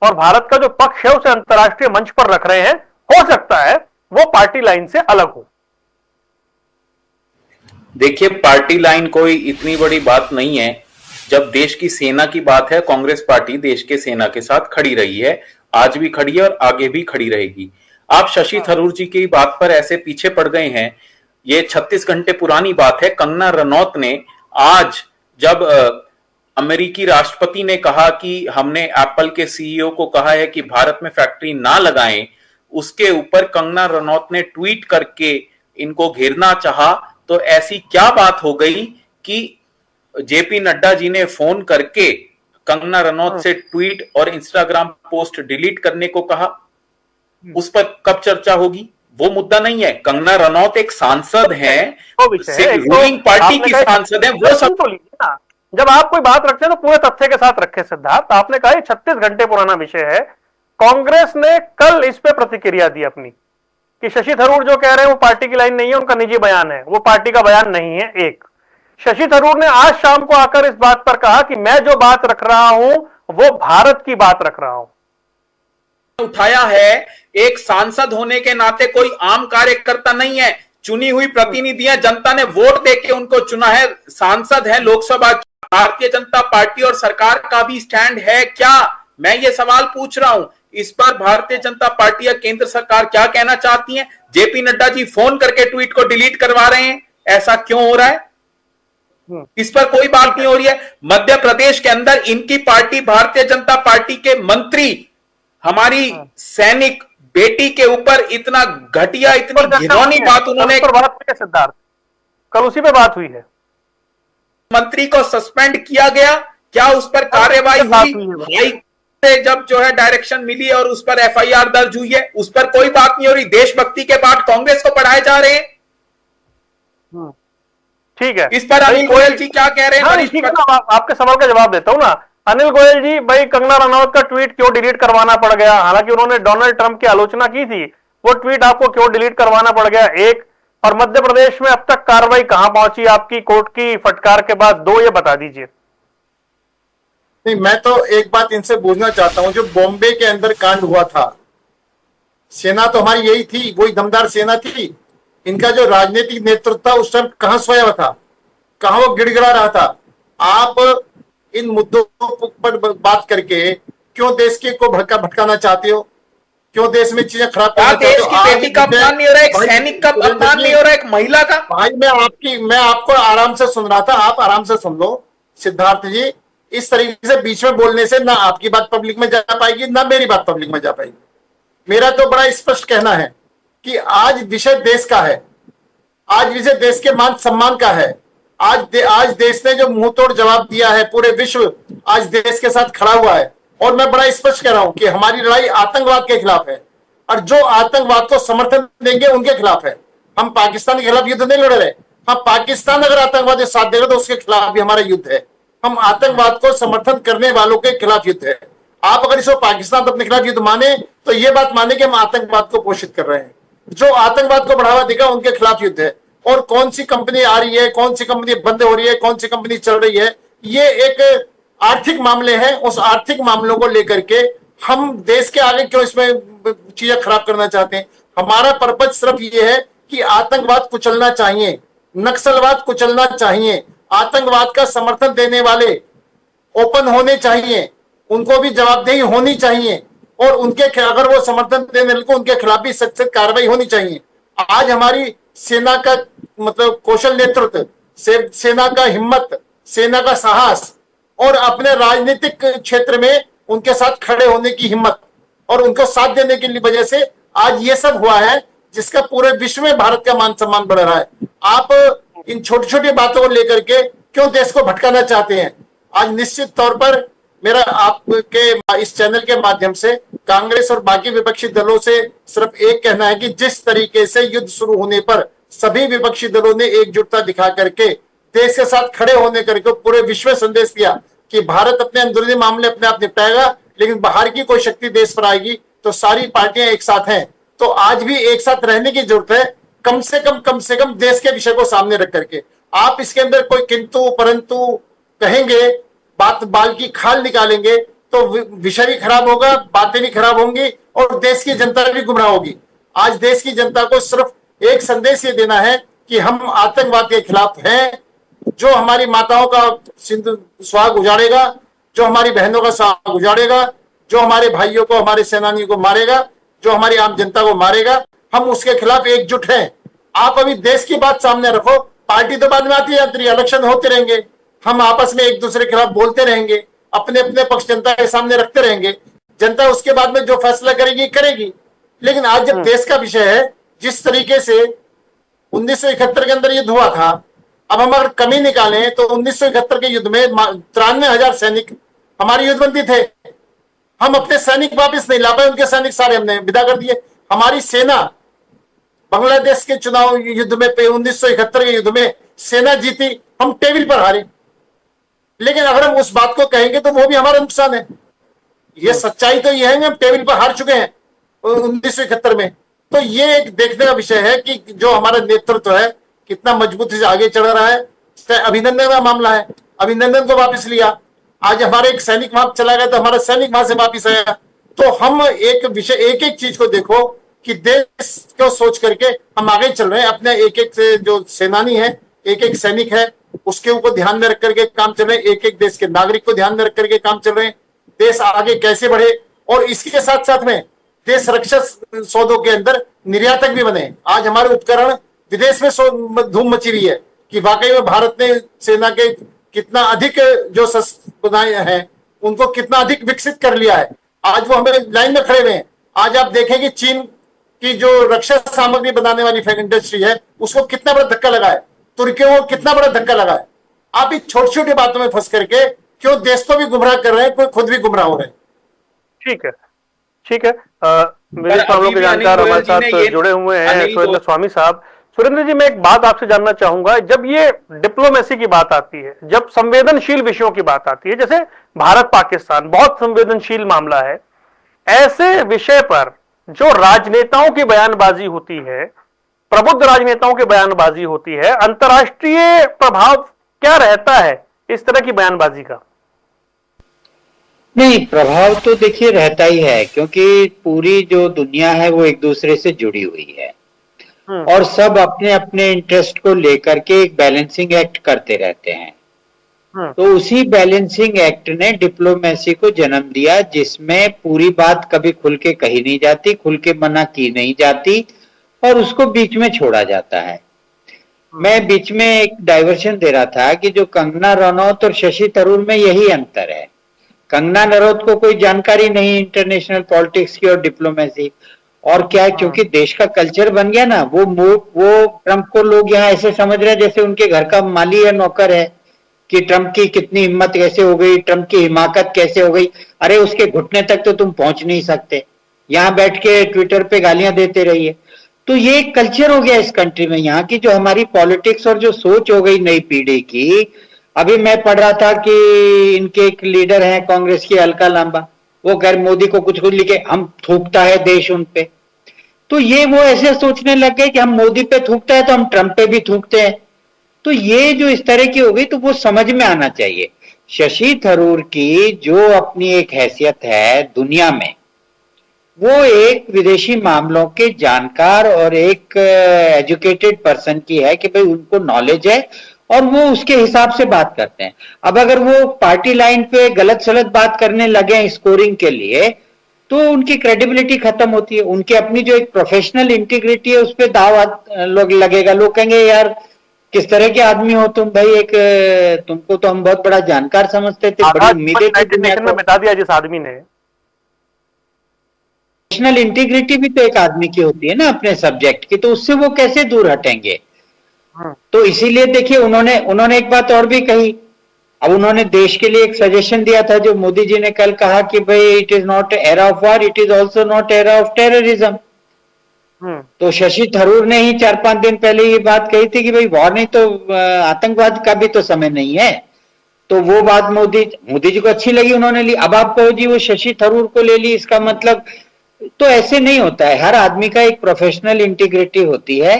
और भारत का जो पक्ष है उसे अंतर्राष्ट्रीय मंच पर रख रहे हैं। हो सकता है वो पार्टी लाइन से अलग हो। देखिए, पार्टी लाइन कोई इतनी बड़ी बात नहीं है। जब देश की सेना की बात है, कांग्रेस पार्टी देश के सेना के साथ खड़ी रही है, आज भी खड़ी है और आगे भी खड़ी रहेगी। आप शशि थरूर जी की बात पर ऐसे पीछे पड़ गए हैं, ये 36 घंटे पुरानी बात है। कंगना रनौत ने आज जब अमेरिकी राष्ट्रपति ने कहा कि हमने एप्पल के सीईओ को कहा है कि भारत में फैक्ट्री ना लगाएं, उसके ऊपर कंगना रनौत ने ट्वीट करके इनको घेरना चाहा। तो ऐसी क्या बात हो गई कि जेपी नड्डा जी ने फोन करके कंगना रनौत से ट्वीट और इंस्टाग्राम पोस्ट डिलीट करने को कहा? उस पर कब चर्चा होगी? वो मुद्दा नहीं है। कंगना रनौत एक सांसद है, रूलिंग पार्टी की सांसद है, वो सब तो लीजिए ना। जब आप कोई बात रखते हैं तो पूरे तथ्य के साथ रखे। सिद्धार्थ, आपने कहा 36 घंटे पुराना विषय है। कांग्रेस ने कल इस पे प्रतिक्रिया दी अपनी कि शशि थरूर जो कह रहे हैं वो पार्टी की लाइन नहीं है, उनका निजी बयान है, वो पार्टी का बयान नहीं है। एक शशि थरूर ने आज शाम को आकर इस बात पर कहा कि मैं जो बात रख रहा हूं वो भारत की बात रख रहा हूं। उठाया है, एक सांसद होने के नाते कोई आम कार्यकर्ता नहीं है, चुनी हुई प्रतिनिधियां, जनता ने वोट देके उनको चुना है, सांसद है लोकसभा की। भारतीय जनता पार्टी और सरकार का भी स्टैंड है क्या? मैं ये सवाल पूछ रहा हूं। इस पर भारतीय जनता पार्टी या केंद्र सरकार क्या कहना चाहती है? जेपी नड्डा जी फोन करके ट्वीट को डिलीट करवा रहे हैं, ऐसा क्यों हो रहा है? इस पर कोई बात नहीं हो रही है। मध्य प्रदेश के अंदर इनकी पार्टी भारतीय जनता पार्टी के मंत्री हमारी सैनिक बेटी के ऊपर इतना घटिया, इतनी घिनौनी बात उन्होंने, सिद्धार्थ कल उसी पे बात हुई है, मंत्री को सस्पेंड किया गया, क्या उस पर कार्रवाई हुई? जब जो है डायरेक्शन मिली और उस पर एफआईआर दर्ज हुई है, उस पर कोई बात नहीं हो रही। देशभक्ति के पाठ कांग्रेस को पढ़ाए जा रहे हैं। ठीक है, इस पर अनिल गोयल जी क्या कह रहे हैं? ठीक है ना, आपके सवाल का जवाब देता हूं ना। अनिल गोयल जी, भाई कंगना रनौत का ट्वीट क्यों डिलीट करवाना पड़ गया? हालांकि उन्होंने डोनाल्ड ट्रंप की आलोचना की थी, वो ट्वीट आपको क्यों डिलीट करवाना पड़ गया? एक, और मध्य प्रदेश में अब तक कार्रवाई कहां पहुंची आपकी कोर्ट की फटकार के बाद? दो, ये बता दीजिए। नहीं, मैं तो एक बात इनसे पूछना चाहता हूं, जो बॉम्बे के अंदर कांड हुआ था, सेना तो हमारी यही थी, वही दमदार सेना थी। इनका जो राजनीतिक नेतृत्व था उस टाइम कहां सोया हुआ था, कहां वो गिड़गिड़ा रहा था? आप इन मुद्दों पर बात करके क्यों देश के को भटकाना चाहते हो? क्यों देश में चीजें खराब करना चाहते हो? देश की बेटी का अपमान नहीं हो रहा है, एक सैनिक का अपमान नहीं हो रहा है, एक महिला का। भाई मैं आपको आराम से सुन रहा था, आप आराम से सुन लो। सिद्धार्थ जी, इस तरीके से बीच में बोलने से ना आपकी बात पब्लिक में जा पाएगी, ना मेरी बात पब्लिक में जा पाएगी। मेरा तो बड़ा स्पष्ट कहना है कि आज विषय देश का है, आज विषय देश के मान सम्मान का है। आज देश ने जो मुंह तोड़ जवाब दिया है, पूरे विश्व आज देश के साथ खड़ा हुआ है। और मैं बड़ा स्पष्ट कह रहा हूं कि हमारी लड़ाई आतंकवाद के खिलाफ है, और जो आतंकवाद को समर्थन देंगे उनके खिलाफ है। हम पाकिस्तान के खिलाफ युद्ध नहीं लड़ रहे। हम पाकिस्तान अगर आतंकवादी साथ देगा तो उसके खिलाफ भी हमारा युद्ध है। हम आतंकवाद को समर्थन करने वालों के खिलाफ युद्ध है। आप अगर इसको पाकिस्तान अपने खिलाफ युद्ध माने तो ये बात माने कि हम आतंकवाद को पोषित कर रहे हैं। जो आतंकवाद को बढ़ावा देगा उनके खिलाफ युद्ध है। और कौन सी कंपनी आ रही है, कौन सी कंपनी बंद हो रही है, कौन सी कंपनी चल रही है, ये एक आर्थिक मामले हैं। उस आर्थिक मामलों को लेकर के हम देश के आगे क्यों इसमें चीजें खराब करना चाहते हैं? हमारा पर्पज सिर्फ ये है कि आतंकवाद कुचलना चाहिए, नक्सलवाद कुचलना चाहिए, आतंकवाद का समर्थन देने वाले ओपन होने चाहिए, उनको भी जवाबदेही होनी चाहिए, और उनके अगर वो समर्थन देने वाले को उनके खिलाफ भी सख्त कार्रवाई होनी चाहिए। आज हमारी सेना का मतलब कौशल नेतृत्व, सेना का हिम्मत, सेना का साहस, और अपने राजनीतिक क्षेत्र में उनके साथ खड़े होने की हिम्मत और उनको साथ देने की वजह से आज ये सब हुआ है। जिसका पूरे विश्व में भारत का मान सम्मान बढ़ रहा है। आप इन छोटी छोटी बातों को लेकर के क्यों देश को भटकाना चाहते हैं? आज निश्चित तौर पर मेरा आपके इस चैनल के माध्यम से कांग्रेस और बाकी विपक्षी दलों से सिर्फ एक कहना है कि जिस तरीके से युद्ध शुरू होने पर सभी विपक्षी दलों ने एकजुटता दिखा करके देश के साथ खड़े होने करके पूरे विश्व में संदेश दिया कि भारत अपने अंदरूनी मामले अपने आप निपटाएगा, लेकिन बाहर की कोई शक्ति देश पर आएगी तो सारी पार्टियां एक साथ हैं। तो आज भी एक साथ रहने की जरूरत है, कम से कम देश के विषय को सामने रख करके। आप इसके अंदर कोई किंतु परंतु कहेंगे, बात बाल की खाल निकालेंगे तो विषय भी खराब होगा, बातें भी खराब होंगी और देश की जनता भी गुमराह होगी। आज देश की जनता को सिर्फ एक संदेश ये देना है कि हम आतंकवाद के खिलाफ हैं। जो हमारी माताओं का सुहाग उजाड़ेगा, जो हमारी बहनों का सुहाग उजाड़ेगा, जो हमारे भाइयों को, हमारे सेनानियों को मारेगा, जो हमारी आम जनता को मारेगा, हम उसके खिलाफ एकजुट हैं। आप अभी देश की बात सामने रखो, पार्टी तो बाद में आती है, इलेक्शन होते रहेंगे, हम आपस में एक दूसरे के खिलाफ बोलते रहेंगे, अपने अपने पक्ष जनता के सामने रखते रहेंगे, जनता उसके बाद में जो फैसला करेगी। लेकिन आज जब देश का विषय है, जिस तरीके से 1971 के अंदर युद्ध हुआ था, अब हम अगर कमी निकालें तो 1971 के युद्ध में 93,000 सैनिक हमारी युद्धबंदी थे। हम अपने सैनिक वापस नहीं ला पाए, उनके सैनिक सारे हमने विदा कर दिए। हमारी सेना बांग्लादेश के चुनाव युद्ध में 1971 के युद्ध में सेना जीती, हम टेबल पर हारे। लेकिन अगर हम उस बात को कहेंगे तो वो भी हमारा नुकसान है। ये सच्चाई तो ये है कि हम टेबल पर हार चुके हैं 1971 में। तो ये एक देखने का विषय है कि जो हमारा नेतृत्व है कितना मजबूती से आगे चढ़ रहा है। अभिनंदन का मामला है, अभिनंदन को वापस लिया, आज हमारे एक सैनिक वहां चला गया तो हमारा सैनिक वहां से वापस आया। तो हम एक विषय, एक चीज को देखो कि देश को सोच करके हम आगे चल रहे हैं। अपने एक से जो सेनानी है, एक सैनिक है, उसके ऊपर ध्यान में रख करके काम चल रहे हैं। एक देश के नागरिक को ध्यान में रख करके काम चल रहे हैं। देश आगे कैसे बढ़े और इसके साथ साथ में देश रक्षा सौदों के अंदर निर्यातक भी बने। आज हमारे उपकरण विदेश में धूम मची हुई है कि वाकई में भारत ने सेना के कितना अधिक जो बनाए हैं उनको कितना अधिक विकसित कर लिया है। आज वो हमें लाइन में खड़े हुए हैं। आज आप देखें कि चीन की जो रक्षा सामग्री बनाने वाली इंडस्ट्री है उसको कितना बड़ा धक्का लगा है, तुर्कियों को कितना बड़ा धक्का लगा है। आप इस छोटी छोटी बातों में फंस करके क्यों देश को भी गुमराह कर रहे हैं, कोई खुद भी गुमराह हो रहे हैं। ठीक है, ठीक है। विदेश मामलों के जानकार हमारे साथ जुड़े हुए हैं सुरेंद्र स्वामी साहब। सुरेंद्र जी, मैं एक बात आपसे जानना चाहूंगा, जब ये डिप्लोमेसी की बात आती है, जब संवेदनशील विषयों की बात आती है, जैसे भारत पाकिस्तान बहुत संवेदनशील मामला है, ऐसे विषय पर जो राजनेताओं की बयानबाजी होती है, प्रबुद्ध राजनेताओं की बयानबाजी होती है, अंतर्राष्ट्रीय प्रभाव क्या रहता है इस तरह की बयानबाजी का? नहीं, प्रभाव तो देखिए रहता ही है, क्योंकि पूरी जो दुनिया है वो एक दूसरे से जुड़ी हुई है और सब अपने अपने इंटरेस्ट को लेकर के एक बैलेंसिंग एक्ट करते रहते हैं। तो उसी बैलेंसिंग एक्ट ने डिप्लोमेसी को जन्म दिया, जिसमें पूरी बात कभी खुल के कही नहीं जाती, खुल के मना की नहीं जाती और उसको बीच में छोड़ा जाता है। मैं बीच में एक डाइवर्शन दे रहा था कि जो कंगना रनौत और शशि थरूर में यही अंतर है। कंगना रनौत को कोई जानकारी नहीं इंटरनेशनल पॉलिटिक्स की और डिप्लोमेसी, और क्या है, क्योंकि देश का कल्चर बन गया ना, वो ट्रंप को लोग यहाँ ऐसे समझ रहे हैं जैसे उनके घर का माली या नौकर है, कि ट्रंप की कितनी हिम्मत कैसे हो गई, ट्रंप की हिमाकत कैसे हो गई। अरे उसके घुटने तक तो तुम पहुंच नहीं सकते, यहाँ बैठ के ट्विटर पे गालियां देते रहिए। तो ये एक कल्चर हो गया इस कंट्री में, यहाँ की जो हमारी पॉलिटिक्स और जो सोच हो गई नई पीढ़ी की। अभी मैं पढ़ रहा था कि इनके एक लीडर हैं कांग्रेस की, अलका लांबा, वो गैर मोदी को कुछ लिखे, हम थूकता है देश उन पे। तो ये वो ऐसे सोचने लग गए कि हम मोदी पे थूकता है तो हम ट्रंप पे भी थूकते हैं। तो ये जो इस तरह की हो गई, तो वो समझ में आना चाहिए। शशि थरूर की जो अपनी एक हैसियत है दुनिया में, वो एक विदेशी मामलों के जानकार और एक एजुकेटेड पर्सन की है कि भाई उनको नॉलेज है और वो उसके हिसाब से बात करते हैं। अब अगर वो पार्टी लाइन पे गलत सलत बात करने लगे स्कोरिंग के लिए, तो उनकी क्रेडिबिलिटी खत्म होती है। उनकी अपनी जो एक प्रोफेशनल इंटीग्रिटी है उस पर दाव लोग लगेगा। लोग कहेंगे यार किस तरह के आदमी हो तुम भाई, एक तुमको तो हम बहुत बड़ा जानकार समझते थे, बड़ी उम्मीदें थी। बता दिया जिस आदमी ने प्रोफेशनल इंटीग्रिटी भी तो एक आदमी की होती है ना अपने सब्जेक्ट की, तो उससे वो कैसे दूर हटेंगे? तो इसीलिए देखिए उन्होंने एक बात और भी कही। अब उन्होंने देश के लिए एक सजेशन दिया था जो मोदी जी ने कल कहा कि भाई it is not era of war, it is also not era of terrorism. तो शशि थरूर ने ही 4-5 दिन पहले ये बात कही थी कि भाई वॉर नहीं तो आतंकवाद का भी तो समय नहीं है। तो वो बात मोदी जी को अच्छी लगी, उन्होंने ली। अब आप कहो जी वो शशि थरूर को ले ली, इसका मतलब तो ऐसे नहीं होता है। हर आदमी का एक प्रोफेशनल इंटीग्रिटी होती है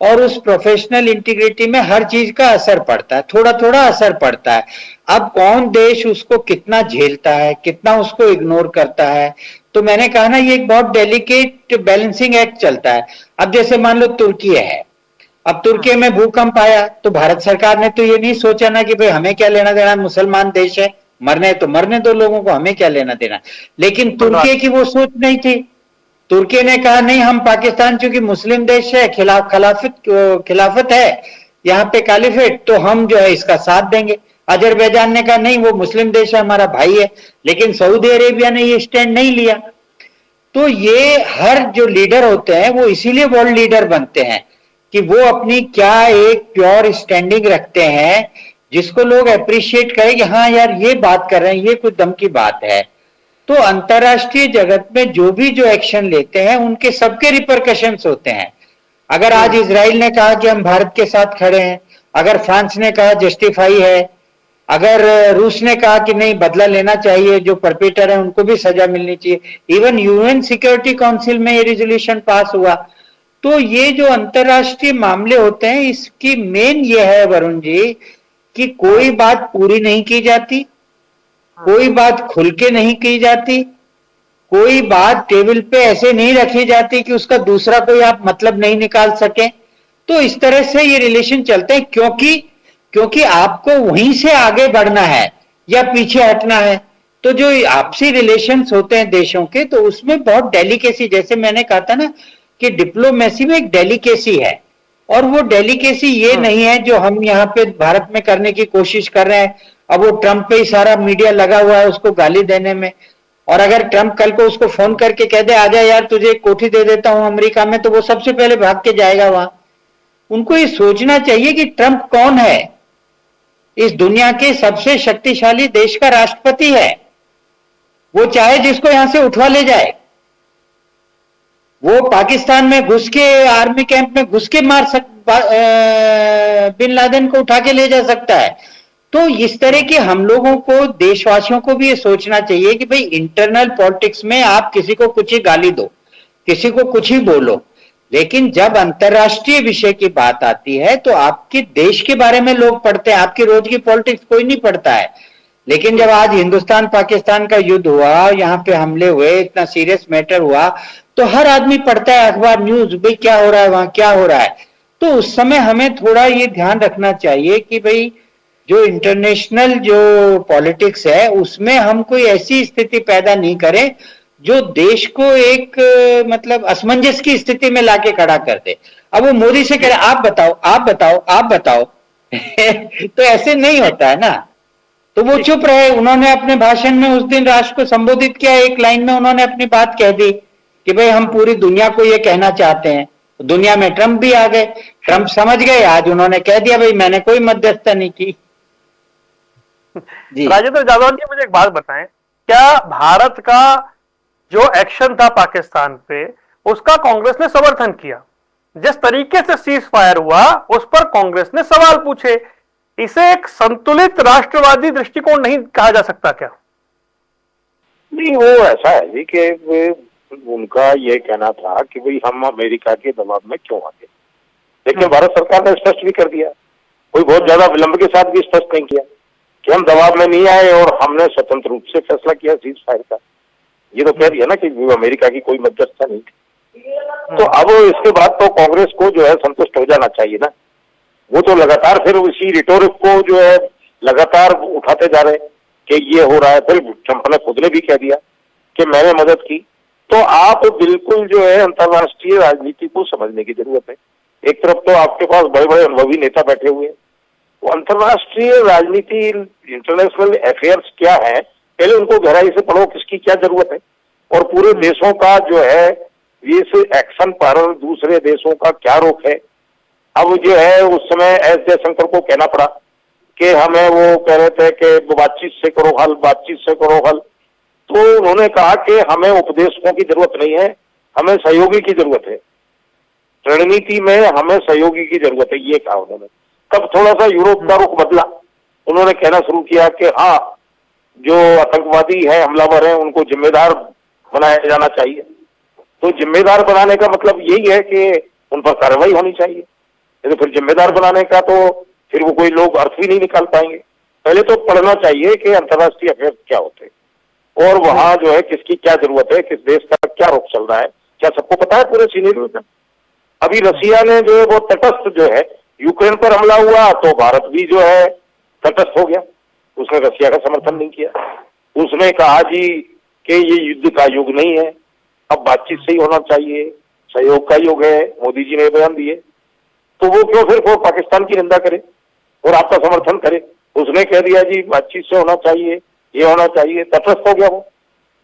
और उस प्रोफेशनल इंटीग्रिटी में हर चीज का असर पड़ता है, थोड़ा थोड़ा असर पड़ता है। अब कौन देश उसको कितना झेलता है, कितना उसको इग्नोर करता है, तो मैंने कहा ना ये एक बहुत डेलिकेट बैलेंसिंग एक्ट चलता है। अब जैसे मान लो तुर्की है, अब तुर्की में भूकंप आया तो भारत सरकार ने तो ये नहीं सोचा ना कि भाई हमें क्या लेना देना, मुसलमान देश है, मरने तो मरने दो लोगों को, हमें क्या लेना देना। लेकिन तुर्की की वो सोच नहीं थी। तुर्की ने कहा नहीं, हम पाकिस्तान चूंकि मुस्लिम देश है, खिलाफत है यहाँ पे, कैलिफेट, तो हम जो है इसका साथ देंगे। अजरबैजान ने कहा नहीं, वो मुस्लिम देश है, हमारा भाई है। लेकिन सऊदी अरेबिया ने ये स्टैंड नहीं लिया। तो ये हर जो लीडर होते हैं वो इसीलिए वर्ल्ड लीडर बनते हैं कि वो अपनी क्या एक प्योर स्टैंडिंग रखते हैं जिसको लोग अप्रिशिएट करें कि हाँ यार ये बात कर रहे हैं, ये कुछ दम की बात है। तो अंतरराष्ट्रीय जगत में जो भी जो एक्शन लेते हैं उनके सबके रिपरकशंस होते हैं। अगर आज इजराइल ने कहा कि हम भारत के साथ खड़े हैं, अगर फ्रांस ने कहा जस्टिफाई है, अगर रूस ने कहा कि नहीं बदला लेना चाहिए, जो परपेटर है उनको भी सजा मिलनी चाहिए, इवन यूएन सिक्योरिटी काउंसिल में ये रिजोल्यूशन पास हुआ। तो ये जो अंतरराष्ट्रीय मामले होते हैं इसकी मेन ये है वरुण जी कि कोई बात पूरी नहीं की जाती, कोई बात खुल के नहीं की जाती, कोई बात टेबल पे ऐसे नहीं रखी जाती कि उसका दूसरा कोई आप मतलब नहीं निकाल सके। तो इस तरह से ये रिलेशन चलते हैं क्योंकि आपको वहीं से आगे बढ़ना है या पीछे हटना है। तो जो आपसी रिलेशंस होते हैं देशों के, तो उसमें बहुत डेलिकेसी, जैसे मैंने कहा था ना कि डिप्लोमेसी में एक डेलिकेसी है, और वो डेलिकेसी ये नहीं है जो हम यहाँ पे भारत में करने की कोशिश कर रहे हैं। अब वो ट्रंप पे ही सारा मीडिया लगा हुआ है उसको गाली देने में, और अगर ट्रंप कल को उसको फोन करके कह दे आजा यार तुझे एक कोठी दे देता हूं अमेरिका में, तो वो सबसे पहले भाग के जाएगा वहां। उनको ये सोचना चाहिए कि ट्रंप कौन है, इस दुनिया के सबसे शक्तिशाली देश का राष्ट्रपति है। वो चाहे जिसको यहां से उठवा ले जाए, वो पाकिस्तान में घुस के आर्मी कैंप में घुस के बिन लादेन को उठा के ले जा सकता है। तो इस तरह के हम लोगों को, देशवासियों को भी ये सोचना चाहिए कि भाई इंटरनल पॉलिटिक्स में आप किसी को कुछ ही गाली दो, किसी को कुछ ही बोलो, लेकिन जब अंतरराष्ट्रीय विषय की बात आती है तो आपके देश के बारे में लोग पढ़ते हैं, आपकी रोज की पॉलिटिक्स कोई नहीं पढ़ता है। लेकिन जब आज हिंदुस्तान पाकिस्तान का युद्ध हुआ, यहाँ पे हमले हुए, इतना सीरियस मैटर हुआ, तो हर आदमी पढ़ता है अखबार, न्यूज, भाई क्या हो रहा है वहां, क्या हो रहा है। तो उस समय हमें थोड़ा ये ध्यान रखना चाहिए कि भाई जो इंटरनेशनल जो पॉलिटिक्स है उसमें हम कोई ऐसी स्थिति पैदा नहीं करें जो देश को एक मतलब असमंजस की स्थिति में लाके खड़ा कर दे। अब वो मोदी से कह रहे आप बताओ आप बताओ आप बताओ तो ऐसे नहीं होता है ना। तो वो चुप रहे। उन्होंने अपने भाषण में उस दिन राष्ट्र को संबोधित किया, एक लाइन में उन्होंने अपनी बात कह दी कि भाई हम पूरी दुनिया को ये कहना चाहते हैं। दुनिया में ट्रंप भी आ गए, ट्रंप समझ गए, आज उन्होंने कह दिया भाई मैंने कोई मध्यस्थता नहीं की। राजेंद्र जादौन जी, मुझे एक बात बताएं, क्या भारत का जो एक्शन था पाकिस्तान पे उसका कांग्रेस ने समर्थन किया? जिस तरीके से सीज फायर हुआ उस पर कांग्रेस ने सवाल पूछे। इसे एक संतुलित राष्ट्रवादी दृष्टिकोण नहीं कहा जा सकता क्या? नहीं, वो ऐसा है जी कि उनका ये कहना था कि भाई हम अमेरिका के दबाव में क्यों आते, लेकिन भारत सरकार ने स्पष्ट भी कर दिया, कोई बहुत ज्यादा विलंब के साथ भी स्पष्ट नहीं किया कि हम दबाव में नहीं आए और हमने स्वतंत्र रूप से फैसला किया सीज फायर का। ये तो कह दिया ना कि अमेरिका की कोई मध्यस्थता नहीं थी। तो अब इसके बाद तो कांग्रेस को जो है संतुष्ट हो जाना चाहिए ना। वो तो लगातार फिर उसी रिटोरिक को जो है लगातार उठाते जा रहे हैं कि ये हो रहा है। फिर ट्रंप ने खुद ने भी कह दिया कि मैंने मदद की। तो आप बिल्कुल जो है अंतरराष्ट्रीय राजनीति को समझने की जरूरत है। एक तरफ तो आपके पास बड़े बड़े अनुभवी नेता बैठे हुए हैं, वो अंतरराष्ट्रीय राजनीति, इंटरनेशनल अफेयर्स क्या है, पहले उनको गहराई से पढ़ो, किसकी क्या जरूरत है, और पूरे देशों का जो है इस एक्शन पर दूसरे देशों का क्या रोक है। अब जो है उस समय एस जयशंकर को कहना पड़ा कि हमें, वो कह रहे थे कि बातचीत से करो हल, बातचीत से करो हल। तो उन्होंने कहा कि हमें उपदेशकों की जरूरत नहीं है, हमें सहयोगी की जरूरत है, रणनीति में हमें सहयोगी की जरूरत है, ये कहा उन्होंने। तब थोड़ा सा यूरोप का रुख बदला, उन्होंने कहना शुरू किया कि हाँ, जो आतंकवादी है, हमलावर है, उनको जिम्मेदार बनाया जाना चाहिए। तो जिम्मेदार बनाने का मतलब यही है कि उन पर कार्रवाई होनी चाहिए। तो फिर जिम्मेदार बनाने का तो फिर वो कोई लोग अर्थ भी नहीं निकाल पाएंगे। पहले तो पढ़ना चाहिए कि अंतर्राष्ट्रीय अफेयर क्या होते हैं और वहां जो है किसकी क्या जरूरत है, किस देश का क्या रुख चल रहा है, क्या सबको पता है पूरे सीनेरियो में। अभी रसिया ने जो है वो तटस्थ जो है, यूक्रेन पर हमला हुआ तो भारत भी जो है तटस्थ हो गया, उसने रसिया का समर्थन नहीं किया। उसने कहा जी कि ये युद्ध का युग नहीं है, अब बातचीत से ही होना चाहिए, सहयोग का युग है, मोदी जी ने बयान दिए। तो वो क्यों फिर वो पाकिस्तान की निंदा करे और आपका समर्थन करे। उसने कह दिया जी बातचीत से होना चाहिए, ये होना चाहिए, तटस्थ हो गया वो,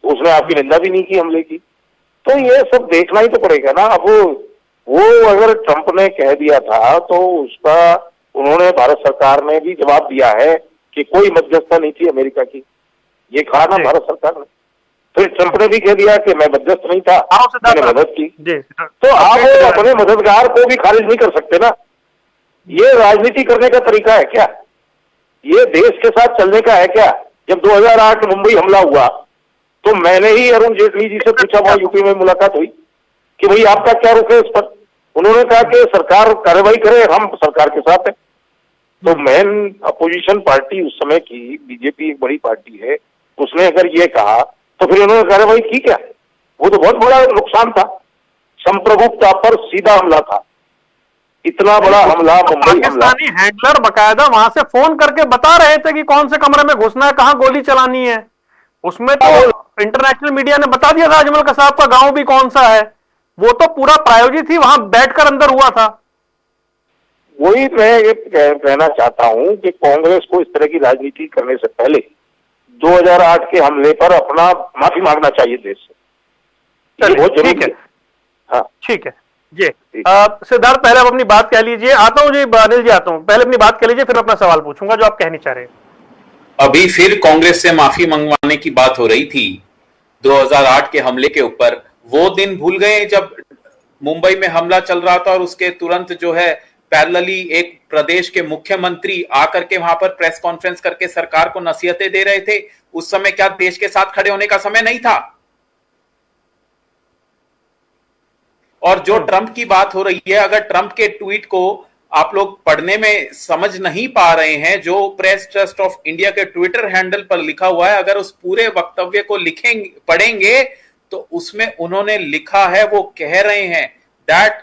उसने आपकी निंदा भी नहीं की हमले की। तो ये सब देखना ही तो पड़ेगा ना। अब वो अगर ट्रंप ने कह दिया था तो उसका उन्होंने, भारत सरकार ने भी जवाब दिया है कि कोई मध्यस्थता नहीं थी अमेरिका की, ये कहा ना भारत सरकार ने। फिर ट्रंप ने भी कह दिया कि मैं मध्यस्थ नहीं था, मैंने मदद की। तो आप अपने मददगार को भी खारिज नहीं कर सकते ना। ये राजनीति करने का तरीका है क्या? ये देश के साथ चलने का है क्या? जब 2008 मुंबई हमला हुआ तो मैंने ही अरुण जेटली जी से पूछा, वहां यूपी में मुलाकात हुई, कि भाई आपका क्या रुख है इस पर। उन्होंने कहा कि सरकार कार्रवाई करे, हम सरकार के साथ हैं। तो मेन अपोजिशन पार्टी उस समय की बीजेपी एक बड़ी पार्टी है, उसने अगर ये कहा तो फिर उन्होंने कार्रवाई की क्या? वो तो बहुत बड़ा नुकसान था, संप्रभुता पर सीधा हमला था, इतना बड़ा हमला, मुंबई हमला। पाकिस्तानी हैंडलर बकायदा वहां से फोन करके बता रहे थे कि कौन से कमरे में घुसना है, कहां गोली चलानी है। उसमें तो इंटरनेशनल मीडिया ने बता दिया था अजमल कसाब का गांव भी कौन सा है। वो तो पूरा प्रायोजित ही वहां बैठकर अंदर हुआ था। वही मैं ये कहना चाहता हूं कि कांग्रेस को इस तरह की राजनीति करने से पहले 2008 के हमले पर अपना माफी मांगना चाहिए देश से, ये बहुत जरूरी है। हाँ ठीक है जी। सिद्धार्थ, पहले आप अपनी बात कह लीजिए। आता हूं जी अनिल जी, आता हूं, पहले अपनी बात कह लीजिए, फिर अपना सवाल पूछूंगा जो आप कहनी चाह रहे हैं। अभी फिर कांग्रेस से माफी मंगवाने की बात हो रही थी 2008 के हमले के ऊपर। वो दिन भूल गए जब मुंबई में हमला चल रहा था और उसके तुरंत जो है पैरेलली एक प्रदेश के मुख्यमंत्री आकर के वहां पर प्रेस कॉन्फ्रेंस करके सरकार को नसीहतें दे रहे थे। उस समय क्या देश के साथ खड़े होने का समय नहीं था? और जो ट्रंप की बात हो रही है, अगर ट्रंप के ट्वीट को आप लोग पढ़ने में समझ नहीं पा रहे हैं, जो प्रेस ट्रस्ट ऑफ इंडिया के ट्विटर हैंडल पर लिखा हुआ है, अगर उस पूरे वक्तव्य को लिखेंगे, पढ़ेंगे, तो उसमें उन्होंने लिखा है, वो कह रहे हैं दैट,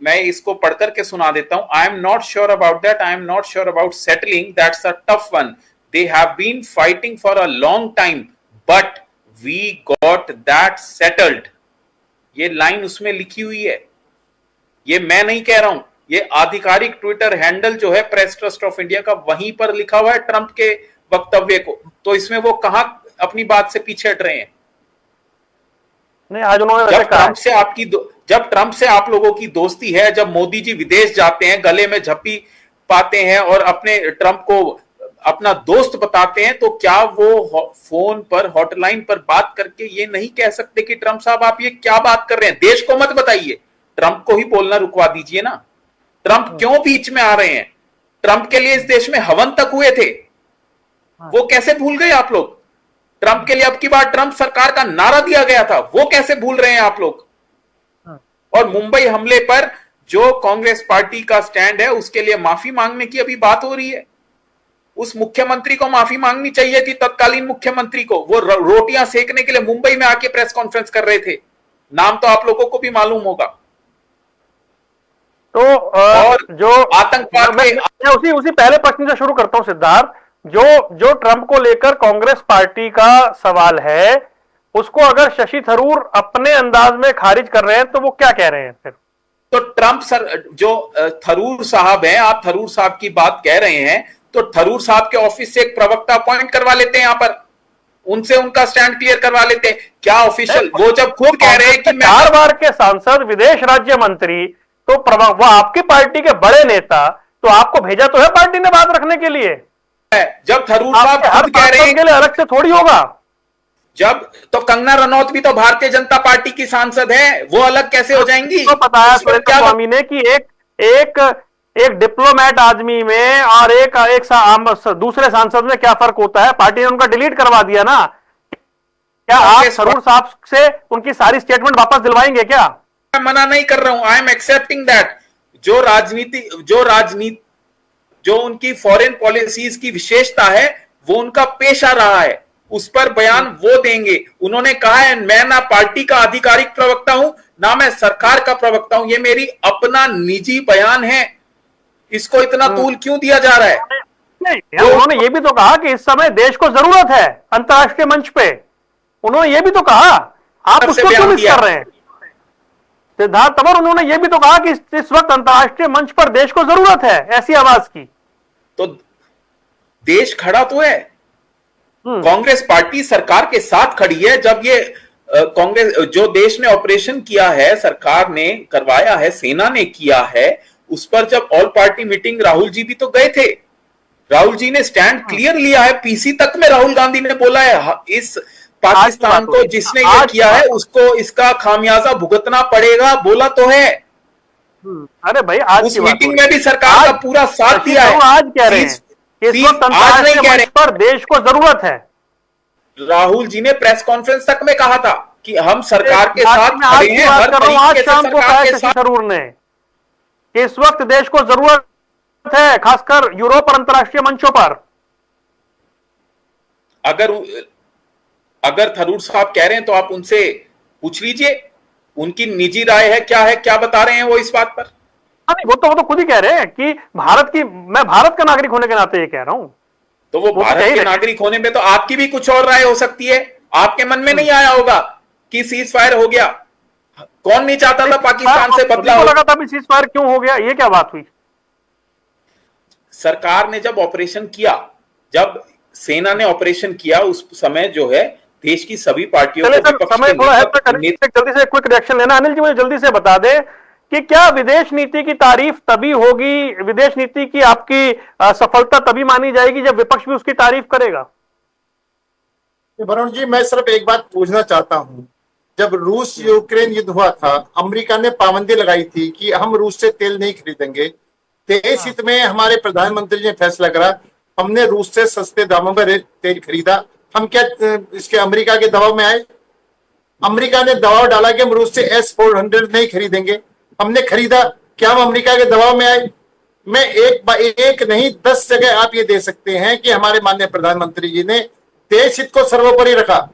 मैं इसको पढ़कर के सुना देता हूं, I am not sure about that, I am not sure about settling, that's a tough one, they have been fighting for a long time but we got that settled. ये लाइन उसमें लिखी हुई है, ये मैं नहीं कह रहा हूं, ये आधिकारिक ट्विटर हैंडल जो है प्रेस ट्रस्ट ऑफ इंडिया का, वहीं पर लिखा हुआ है ट्रंप के वक्तव्य को। तो इसमें वो कहां अपनी बात से पीछे हट रहे हैं? नहीं, आज उन्होंने जब ट्रंप से आप लोगों की दोस्ती है, जब मोदी जी विदेश जाते हैं, गले में झप्पी पाते हैं और अपने ट्रंप को अपना दोस्त बताते हैं, तो क्या वो फोन पर, हॉटलाइन पर बात करके ये नहीं कह सकते कि ट्रंप साहब आप ये क्या बात कर रहे हैं, देश को मत बताइए, ट्रंप को ही बोलना रुकवा दीजिए ना। ट्रंप क्यों बीच में आ रहे हैं? ट्रंप के लिए इस देश में हवन तक हुए थे, वो कैसे भूल गए आप लोग? ट्रंप के लिए अब की बार ट्रंप सरकार का नारा दिया गया था, वो कैसे भूल रहे हैं आप लोग? और मुंबई हमले पर जो कांग्रेस पार्टी का स्टैंड है, उसके लिए माफी मांगने की अभी बात हो रही है। उस मुख्यमंत्री को माफी मांगनी चाहिए थी, तत्कालीन मुख्यमंत्री को। वो रोटियां सेकने के लिए मुंबई में आके प्रेस कॉन्फ्रेंस कर रहे थे, नाम तो आप लोगों को भी मालूम होगा। तो और जो आतंकवाद मैं उसी पहले प्रश्न से शुरू करता हूं सिद्धार्थ। जो ट्रंप को लेकर कांग्रेस पार्टी का सवाल है, उसको अगर शशि थरूर अपने अंदाज में खारिज कर रहे हैं तो वो क्या कह रहे हैं फिर? तो ट्रंप सर, जो थरूर साहब हैं, आप थरूर साहब की बात कह रहे हैं, तो थरूर साहब के ऑफिस से एक प्रवक्ता अपॉइंट करवा लेते हैं यहां पर। उनसे उनका स्टैंड क्लियर करवा लेते हैं। क्या ऑफिशियल, वो जब खुद कह रहे हैं कि मैं 4 बार के सांसद, विदेश राज्य मंत्री, तो वो आपकी पार्टी के बड़े नेता, तो आपको भेजा तो है पार्टी ने बात रखने के लिए। जब थरूर साहब हर खुद कह रहे हैं के लिए अलग से थोड़ी होगा। जब तो कंगना रनौत भी तो भारतीय जनता पार्टी की सांसद है, वो अलग कैसे हो जाएंगी? तो पता है उस पर सुरेंद्र स्वामी ने कि एक डिप्लोमेट आदमी में और दूसरे सांसद में क्या फर्क होता है। पार्टी ने उनका डिलीट करवा दिया ना। क्या आप थरूर साहब से उनकी सारी स्टेटमेंट वापस दिलवाएंगे क्या? मैं मना नहीं कर रहा हूं, आई एम एक्सेप्टिंग दैट। जो उनकी फॉरेन पॉलिसीज की विशेषता है वो उनका पेशा रहा है, उस पर बयान वो देंगे। उन्होंने कहा है मैं ना पार्टी का आधिकारिक प्रवक्ता हूं ना मैं सरकार का प्रवक्ता हूं, ये मेरी अपना निजी बयान है, इसको इतना तूल क्यों दिया जा रहा है? नहीं, उन्होंने ये भी तो कहा कि इस समय देश को जरूरत है अंतर्राष्ट्रीय मंच पे। उन्होंने ये भी तो कहा, आप उसको क्यों मिस कर रहे हैं? सिद्धार्थ तंवर, उन्होंने ये भी तो कहा कि इस वक्त अंतर्राष्ट्रीय मंच पर देश को जरूरत है ऐसी आवाज की। तो देश खड़ा तो है, कांग्रेस पार्टी सरकार के साथ खड़ी है। जब ये कांग्रेस जो देश ने ऑपरेशन किया है, सरकार ने करवाया है, सेना ने किया है, उस पर जब all party meeting Rahul ji भी तो गए थे। राहुल जी ने स्टैंड क्लियर लिया है, पीसी तक में राहुल गांधी ने बोला है इस पाकिस्तान को जिसने ये किया है उसको इसका खामियाजा भुगतना पड़ेगा, बोला तो है। अरे भाई, आज उस मीटिंग में भी सरकार का पूरा साथ दिया है। आज कह रहे हैं इस वक्त अंतर्राष्ट्रीय मंच पर देश को जरूरत है। राहुल जी ने प्रेस कॉन्फ्रेंस तक में कहा था कि हम सरकार के साथ खड़े हैं, हर आज तरीके से शाम को कहा सरकार के शशि साथ। थरूर ने कि इस वक्त देश को जरूरत है, खासकर यूरोप और अंतर्राष्ट्रीय मंचों पर। अगर थरूर साहब कह रहे हैं तो आप उनसे पूछ लीजिए, उनकी निजी राय है, क्या बता रहे हैं वो इस बात पर। वो तो खुद ही कह रहे हैं कि मैं भारत का नागरिक होने के नाते ये कह रहा हूं। तो वो भारत के नागरिक होने में तो आपकी भी कुछ और राय हो सकती है। आपके मन में नहीं आया होगा कि सीज फायर हो गया, कौन नहीं चाहता था पाकिस्तान से बदलाव? लगा था सीज फायर क्यों हो गया, ये क्या बात हुई? सरकार ने जब ऑपरेशन किया, जब सेना ने ऑपरेशन किया, उस समय जो है देश की सभी पार्टियों को समय थोड़ा है, जल्दी से क्विक रिएक्शन लेना। अनिल जी, मुझे जल्दी से बता दे कि क्या विदेश नीति की तारीफ तभी होगी, विदेश नीति की आपकी सफलता तभी मानी जाएगी जब विपक्ष भी उसकी तारीफ करेगा? वरुण जी, मैं सिर्फ एक बात पूछना चाहता हूं। जब रूस यूक्रेन युद्ध हुआ था, अमेरिका ने पाबंदी लगाई थी कि हम रूस से तेल नहीं खरीदेंगे। देश हित में हमारे प्रधानमंत्री ने फैसला करा, हमने रूस से सस्ते दामों में तेल खरीदा। हम क्या इसके अमेरिका के दबाव में आए? अमेरिका ने दबाव डाला कि हम रूस से S-400 नहीं खरीदेंगे, हमने खरीदा। क्या हम अमेरिका के दबाव में आए? मैं एक नहीं 10 जगह आप ये दे सकते हैं कि हमारे माननीय प्रधानमंत्री जी ने देश हित को सर्वोपरि रखा,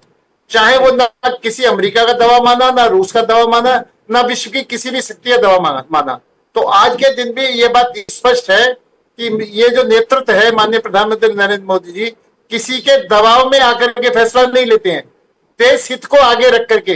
चाहे वो ना किसी अमेरिका का दबाव माना, ना रूस का दबाव माना, ना विश्व की किसी भी शक्ति का दबाव माना। तो आज के दिन भी ये बात स्पष्ट है कि ये जो नेतृत्व है माननीय प्रधानमंत्री नरेंद्र मोदी जी, किसी के दबाव में आकर के फैसला नहीं लेते हैं। देश हित को आगे रख करके,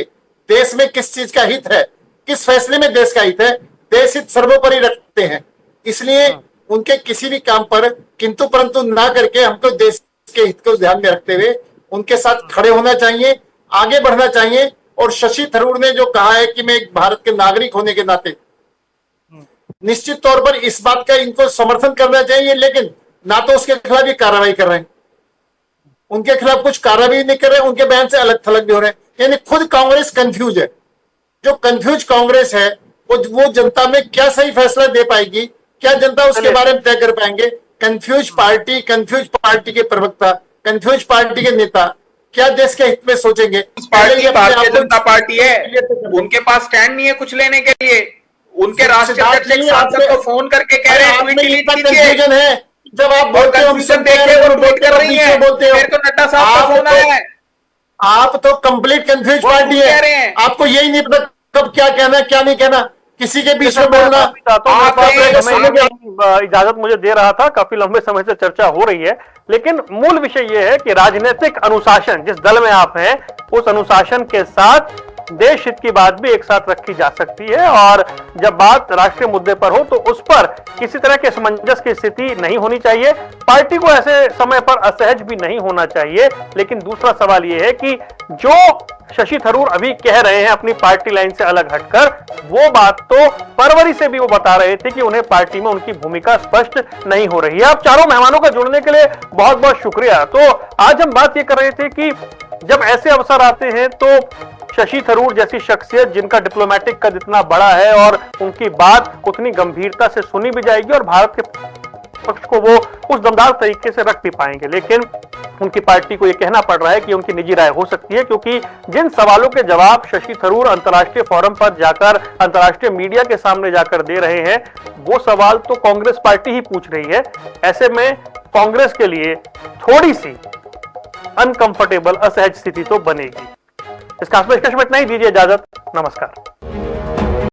देश में किस चीज का हित है, किस फैसले में देश का हित है, देश हित सर्वोपरि रखते हैं। इसलिए उनके किसी भी काम पर किंतु परंतु ना करके हमको देश के हित को ध्यान में रखते हुए उनके साथ खड़े होना चाहिए, आगे बढ़ना चाहिए। और शशि थरूर ने जो कहा है कि मैं एक भारत के नागरिक होने के नाते, निश्चित तौर पर इस बात का इनको समर्थन करना चाहिए, लेकिन ना तो उसके खिलाफ ये कार्रवाई कर रहे हैं, उनके खिलाफ कुछ कार्रवाई नहीं कर रहे हैं, उनके बयान से अलग थलग भी हो रहे हैं। यानी खुद कांग्रेस कंफ्यूज है। जो कंफ्यूज कांग्रेस है वो जनता में क्या सही फैसला दे पाएगी, क्या जनता उसके बारे में तय कर पाएंगे? कंफ्यूज पार्टी के प्रवक्ता, कंफ्यूज पार्टी के नेता क्या देश के हित में सोचेंगे? पार्टी भारतीय जनता पार्टी है, उनके पास स्टैंड नहीं है कुछ लेने के लिए। उनके राष्ट्रीय अध्यक्ष सांसद को फोन करके कह रहे हैं कंफ्यूजन है। जब आप बोलते हो कर रही है, मेरे को नड्डा साहब का फोन आया है। आप तो कंप्लीट कंफ्यूज पार्टी है, आपको यही नहीं पता कब क्या कहना क्या नहीं कहना, किसी के बीच में बोलना। इजाजत मुझे दे रहा था, काफी लंबे समय से चर्चा हो रही है, लेकिन मूल विषय यह है कि राजनीतिक अनुशासन जिस दल में आप हैं, उस अनुशासन के साथ देश हित की बात भी एक साथ रखी जा सकती है, और जब बात राष्ट्रीय मुद्दे पर हो तो उस पर किसी तरह के असमंजस की स्थिति नहीं होनी चाहिए। पार्टी को ऐसे समय पर असहज भी नहीं होना चाहिए। लेकिन दूसरा सवाल यह है कि जो शशि थरूर अभी कह रहे हैं अपनी पार्टी लाइन से अलग हटकर, वो बात तो फरवरी से भी वो बता रहे थे कि उन्हें पार्टी में उनकी भूमिका स्पष्ट नहीं हो रही है। आप चारों मेहमानों का जुड़ने के लिए बहुत बहुत शुक्रिया। तो आज हम बात ये कर रहे थे कि जब ऐसे अवसर आते हैं तो शशि थरूर जैसी शख्सियत जिनका डिप्लोमेटिक कद इतना बड़ा है और उनकी बात उतनी गंभीरता से सुनी भी जाएगी और भारत के पक्ष को वो उस दमदार तरीके से रख भी पाएंगे। लेकिन उनकी पार्टी को यह कहना पड़ रहा है कि उनकी निजी राय हो सकती है, क्योंकि जिन सवालों के जवाब शशि थरूर अंतर्राष्ट्रीय फोरम पर जाकर, अंतर्राष्ट्रीय मीडिया के सामने जाकर दे रहे हैं, वो सवाल तो कांग्रेस पार्टी ही पूछ रही है। ऐसे में कांग्रेस के लिए थोड़ी सी अनकंफर्टेबल, असहज स्थिति तो बनेगी। इस खास पेशकश में इतना ही, दीजिए इजाजत, नमस्कार।